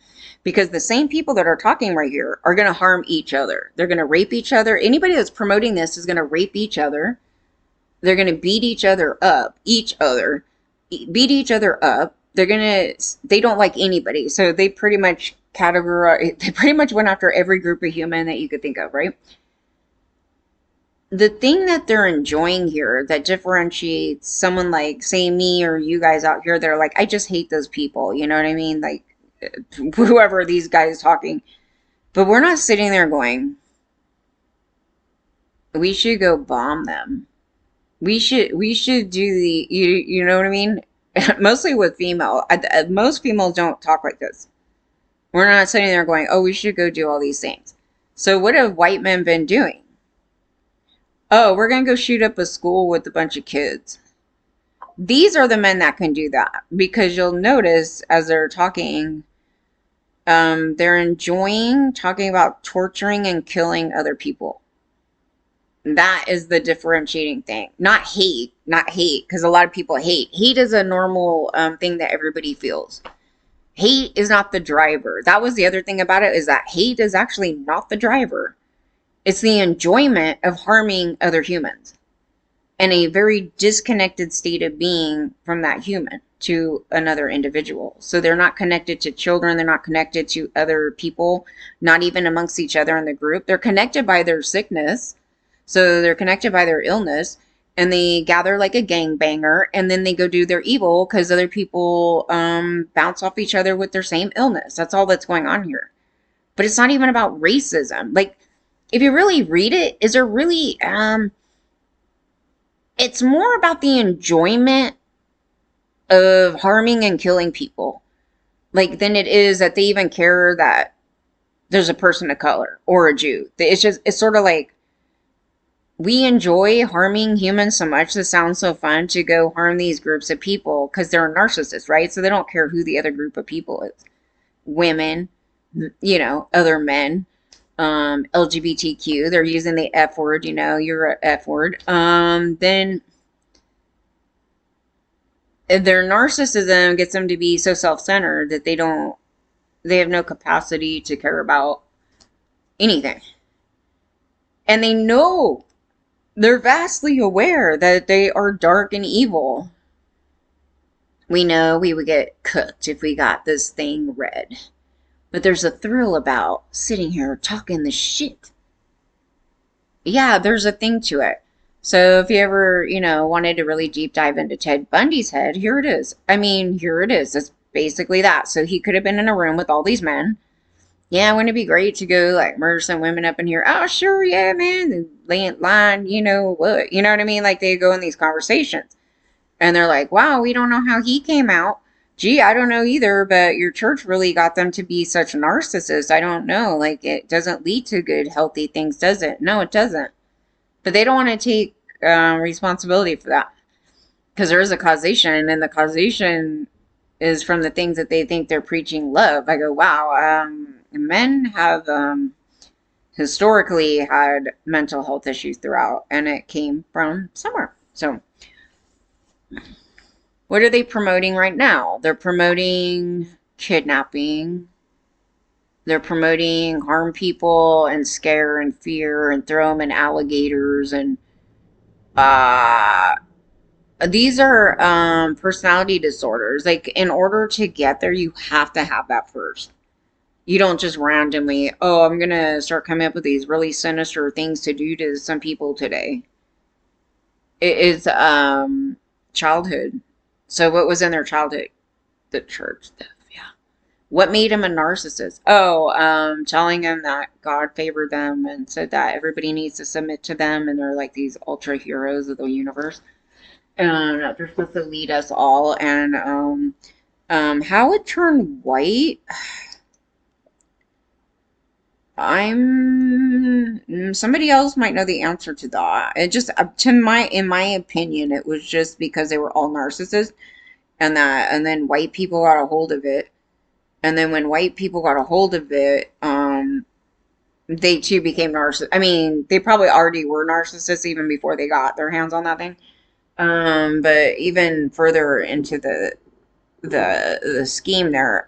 Because the same people that are talking right here are going to harm each other. They're going to rape each other. Anybody that's promoting this is going to rape each other. They're going to beat each other up, beat each other up. They don't like anybody. So they pretty much went after every group of human that you could think of, right? The thing that they're enjoying here that differentiates someone like, say, me or you guys out here, they're like, I just hate those people. You know what I mean? Like, whoever these guys talking. But we're not sitting there going, we should go bomb them. We should do the, you know what I mean? Mostly with female. Most females don't talk like this. We're not sitting there going, oh, we should go do all these things. So what have white men been doing? Oh, we're going to go shoot up a school with a bunch of kids. These are the men that can do that. Because you'll notice as they're talking, they're enjoying talking about torturing and killing other people. That is the differentiating thing. Not hate, because a lot of people hate. Hate is a normal thing that everybody feels. Hate is not the driver. That was the other thing about it, is that hate is actually not the driver. It's the enjoyment of harming other humans and a very disconnected state of being from that human to another individual. So they're not connected to children. They're not connected to other people, not even amongst each other in the group. They're connected by their sickness. So they're connected by their illness, and they gather like a gangbanger, and then they go do their evil because other people bounce off each other with their same illness. That's all that's going on here. But it's not even about racism. Like, if you really read it, is there really, it's more about the enjoyment of harming and killing people, like, than it is that they even care that there's a person of color or a Jew. It's sort of like, we enjoy harming humans so much. This sounds so fun to go harm these groups of people because they're narcissists, right? So they don't care who the other group of people is. Women, you know, other men, LGBTQ. They're using the F word, you know, you're a F word. Then their narcissism gets them to be so self-centered that they have no capacity to care about anything. And they know, they're vastly aware that they are dark and evil. We know we would get cooked if we got this thing read. But there's a thrill about sitting here talking the shit. Yeah, there's a thing to it. So if you ever, wanted to really deep dive into Ted Bundy's head, here it is. I mean, here it is. It's basically that. So he could have been in a room with all these men. Yeah, wouldn't it be great to go like murder some women up in here? Oh, sure, yeah, man. And line, what? You know what I mean? Like they go in these conversations and they're like, wow, we don't know how he came out. Gee, I don't know either, but your church really got them to be such narcissists. I don't know. Like it doesn't lead to good, healthy things, does it? No, it doesn't. But they don't want to take responsibility for that because there is a causation, and the causation is from the things that they think they're preaching love. I go, wow, men have historically had mental health issues throughout, and it came from somewhere. So, what are they promoting right now? They're promoting kidnapping. They're promoting harm people and scare and fear and throw them in alligators and uh these are personality disorders. Like in order to get there, you have to have that first. You don't just randomly, oh, I'm gonna start coming up with these really sinister things to do to some people today. It is childhood. So what was in their childhood? The church stuff, yeah. What made him a narcissist? Oh, telling him that God favored them and said that everybody needs to submit to them and they're like these ultra heroes of the universe. They're supposed to lead us all. And how it turned white, somebody else might know the answer to that. It just in my opinion, it was just because they were all narcissists, and then white people got a hold of it. And then when white people got a hold of it, they too became narcissists. I mean, they probably already were narcissists even before they got their hands on that thing. But even further into the scheme there,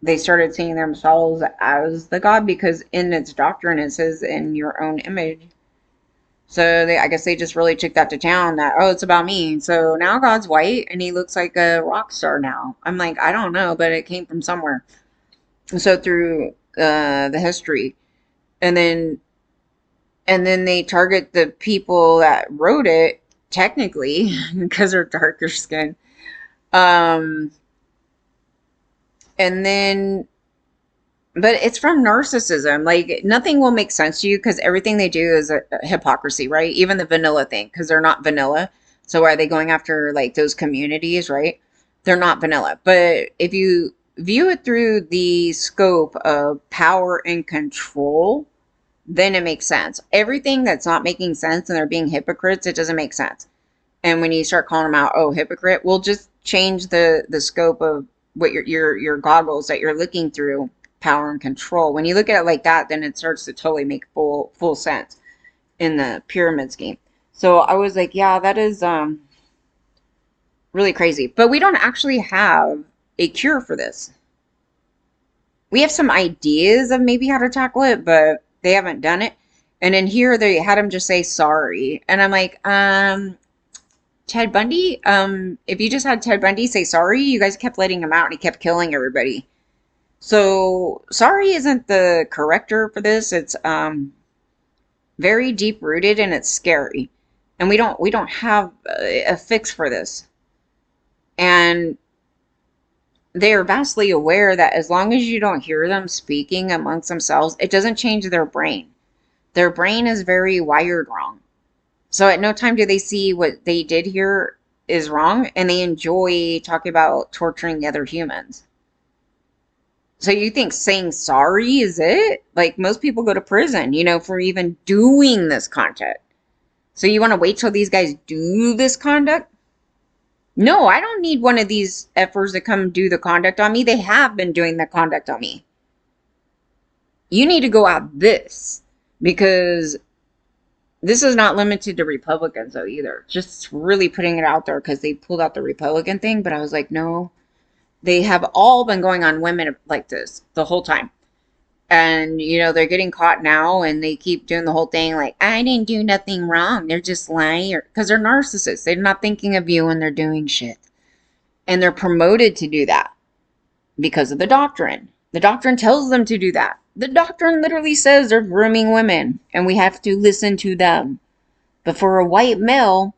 they started seeing themselves as the God because in its doctrine it says in your own image. So I guess they just really took that to town that, oh, it's about me. So now God's white and he looks like a rock star now. I'm like, I don't know, but it came from somewhere. So through the history, and then they target the people that wrote it technically because they're darker skin. And then but it's from narcissism. Like nothing will make sense to you because everything they do is a hypocrisy, right? Even the vanilla thing, because they're not vanilla. So why are they going after like those communities, right? They're not vanilla. But if you view it through the scope of power and control, then it makes sense. Everything that's not making sense and they're being hypocrites, it doesn't make sense. And when you start calling them out, oh, hypocrite, we'll just change the scope of what your goggles that you're looking through, power and control. When you look at it like that, then it starts to totally make full sense in the pyramid scheme. So I was like, yeah, that is really crazy. But we don't actually have a cure for this. We have some ideas of maybe how to tackle it, but they haven't done it. And in here, they had him just say sorry. And I'm like, Ted Bundy, if you just had Ted Bundy say sorry, you guys kept letting him out and he kept killing everybody. So sorry isn't the corrector for this. It's very deep rooted and it's scary. And we don't have a fix for this. And they are vastly aware that as long as you don't hear them speaking amongst themselves, it doesn't change their brain. Their brain is very wired wrong. So at no time do they see what they did here is wrong, and they enjoy talking about torturing the other humans. So you think saying sorry is it? Like most people go to prison, for even doing this content. So you want to wait till these guys do this conduct? No, I don't need one of these effers to come do the conduct on me. They have been doing the conduct on me. You need to go out this because this is not limited to Republicans though either. Just really putting it out there because they pulled out the Republican thing. But I was like, no, they have all been going on women like this the whole time. And, they're getting caught now and they keep doing the whole thing like, I didn't do nothing wrong. They're just lying because they're narcissists. They're not thinking of you when they're doing shit. And they're promoted to do that because of the doctrine. The doctrine tells them to do that. The doctrine literally says they're grooming women and we have to listen to them. But for a white male,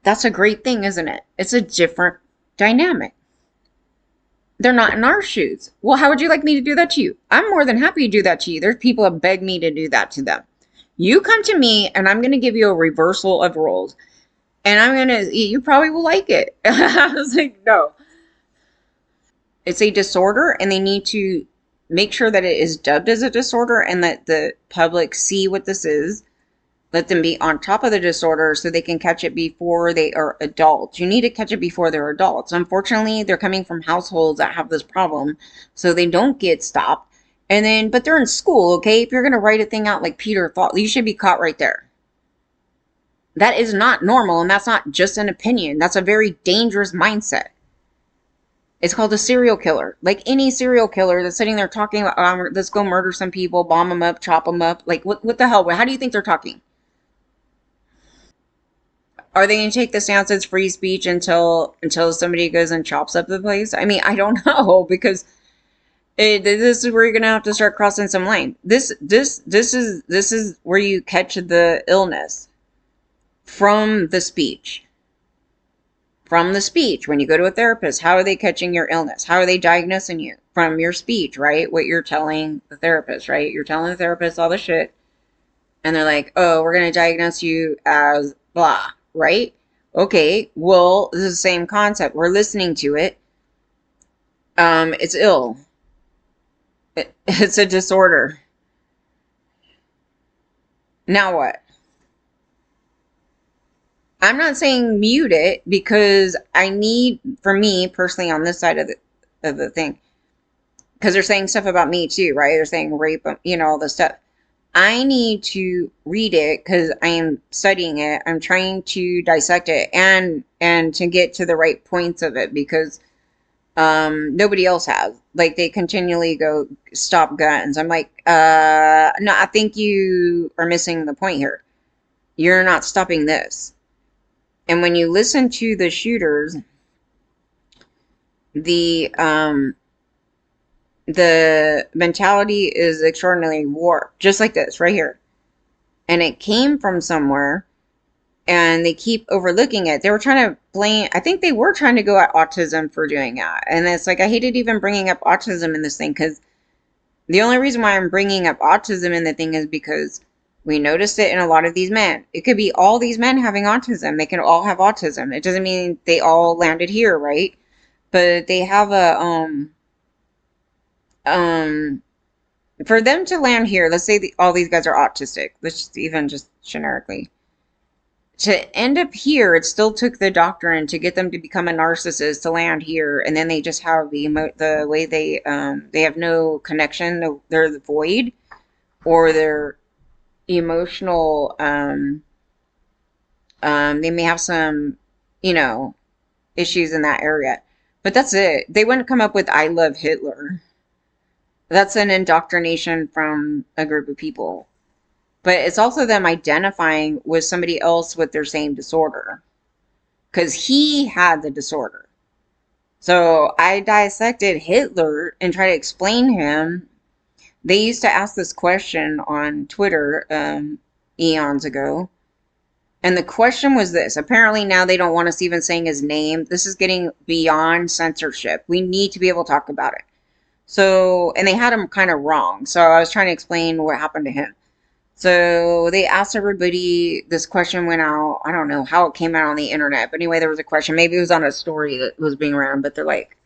that's a great thing, isn't it? It's a different dynamic. They're not in our shoes. Well, how would you like me to do that to you? I'm more than happy to do that to you. There's people that beg me to do that to them. You come to me and I'm going to give you a reversal of roles. And I'm going to, you probably will like it. I was like, no. It's a disorder and they need to make sure that it is dubbed as a disorder and that the public see what this is. Let them be on top of the disorder so they can catch it before they are adults. You need to catch it before they're adults. Unfortunately, they're coming from households that have this problem, so they don't get stopped. And then, but they're in school, okay? If you're going to write a thing out like Peter thought, you should be caught right there. That is not normal, and that's not just an opinion. That's a very dangerous mindset. It's called a serial killer. Like any serial killer that's sitting there talking about, let's go murder some people, bomb them up, chop them up. Like, what the hell? How do you think they're talking? Are they going to take the stance as free speech until somebody goes and chops up the place? I mean, I don't know because this is where you're going to have to start crossing some line. This is where you catch the illness from the speech. From the speech, when you go to a therapist, how are they catching your illness? How are they diagnosing you? From your speech, right? What you're telling the therapist, right? You're telling the therapist all the shit, and they're like, oh, we're going to diagnose you as blah, right? Okay, well, this is the same concept. We're listening to it. It's ill. It's a disorder. Now what? I'm not saying mute it because I need, for me personally, on this side of the thing, because they're saying stuff about me too, right? They're saying rape, all this stuff. I need to read it because I am studying it. I'm trying to dissect it and to get to the right points of it because nobody else has. Like they continually go stop guns. I'm like, no, I think you are missing the point here. You're not stopping this. And when you listen to the shooters, the mentality is extraordinarily warped, just like this right here. And it came from somewhere, and they keep overlooking it. They were trying to blame, I think they were trying to go at autism for doing that. And it's like, I hated even bringing up autism in this thing, because the only reason why I'm bringing up autism in the thing is because we noticed it in a lot of these men. It could be all these men having autism. They can all have autism. It doesn't mean they all landed here, right? But they have for them to land here, let's say all these guys are autistic. Let's just even just generically. To end up here, it still took the doctrine to get them to become a narcissist to land here, and then they just have the way they have no connection. They're the void, or they're emotional. They may have some, issues in that area, but that's it. They wouldn't come up with "I love Hitler." That's an indoctrination from a group of people. But it's also them identifying with somebody else with their same disorder. Because he had the disorder. So I dissected Hitler and tried to explain him. They used to ask this question on Twitter eons ago. And the question was this. Apparently now they don't want us even saying his name. This is getting beyond censorship. We need to be able to talk about it. So, and they had him kind of wrong. So I was trying to explain what happened to him. So they asked everybody, this question went out. I don't know how it came out on the internet. But anyway, there was a question. Maybe it was on a story that was being ran. But they're like,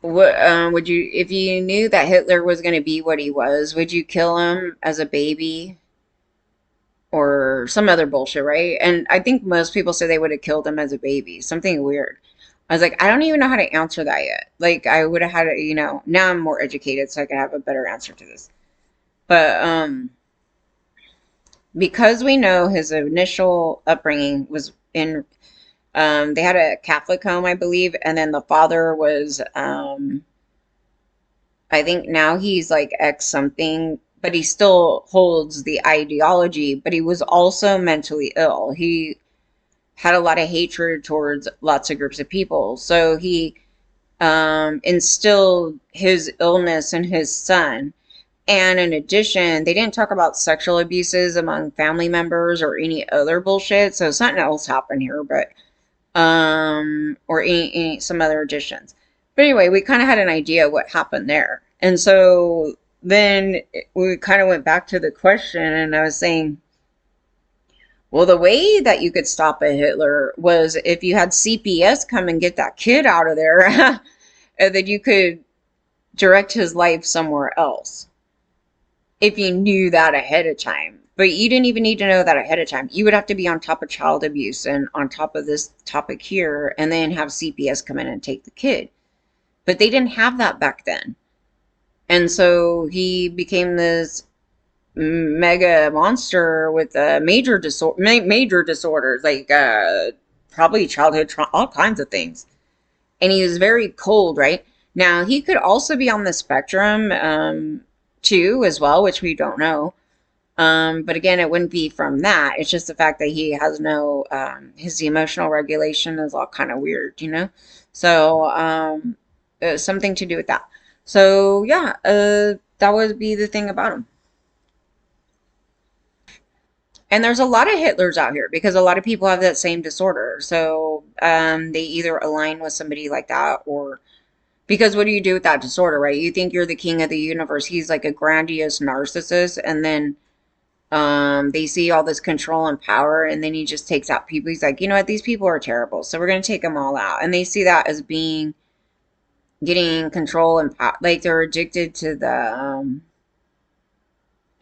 what would you, if you knew that Hitler was going to be what he was, would you kill him as a baby? Or some other bullshit, right? And I think most people say they would have killed him as a baby. Something weird. I was like, I don't even know how to answer that yet. Like, I would have had it, now I'm more educated so I can have a better answer to this. But because we know his initial upbringing was in, they had a Catholic home, I believe, and then the father was, I think now he's like ex something, but he still holds the ideology, but he was also mentally ill. He had a lot of hatred towards lots of groups of people. So he instilled his illness in his son. And in addition, they didn't talk about sexual abuses among family members or any other bullshit. So something else happened here, but or some other additions. But anyway, we kind of had an idea what happened there. And so then we kind of went back to the question, and I was saying, well, the way that you could stop a Hitler was if you had CPS come and get that kid out of there, and then you could direct his life somewhere else if you knew that ahead of time. But you didn't even need to know that ahead of time. You would have to be on top of child abuse and on top of this topic here, and then have CPS come in and take the kid. But they didn't have that back then. And so he became this mega monster with major disorders, like probably childhood trauma, all kinds of things. And he was very cold, right? Now he could also be on the spectrum too, as well, which we don't know. But again, it wouldn't be from that. It's just the fact that he has no his emotional regulation is all kind of weird, you know. So something to do with that. So yeah, that would be the thing about him. And there's a lot of Hitlers out here because a lot of people have that same disorder. So they either align with somebody like that, or because what do you do with that disorder, right? You think you're the king of the universe. He's like a grandiose narcissist, and then they see all this control and power, and then he just takes out people. He's like, you know what, these people are terrible, so we're gonna take them all out. And they see that as being getting control and power, like they're addicted to the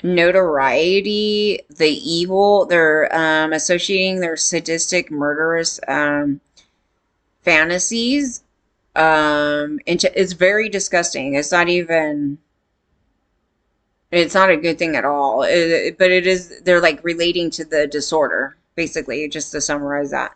notoriety, the evil. They're associating their sadistic, murderous fantasies. It's very disgusting. It's not a good thing at all. But it is. They're like relating to the disorder, basically, just to summarize that.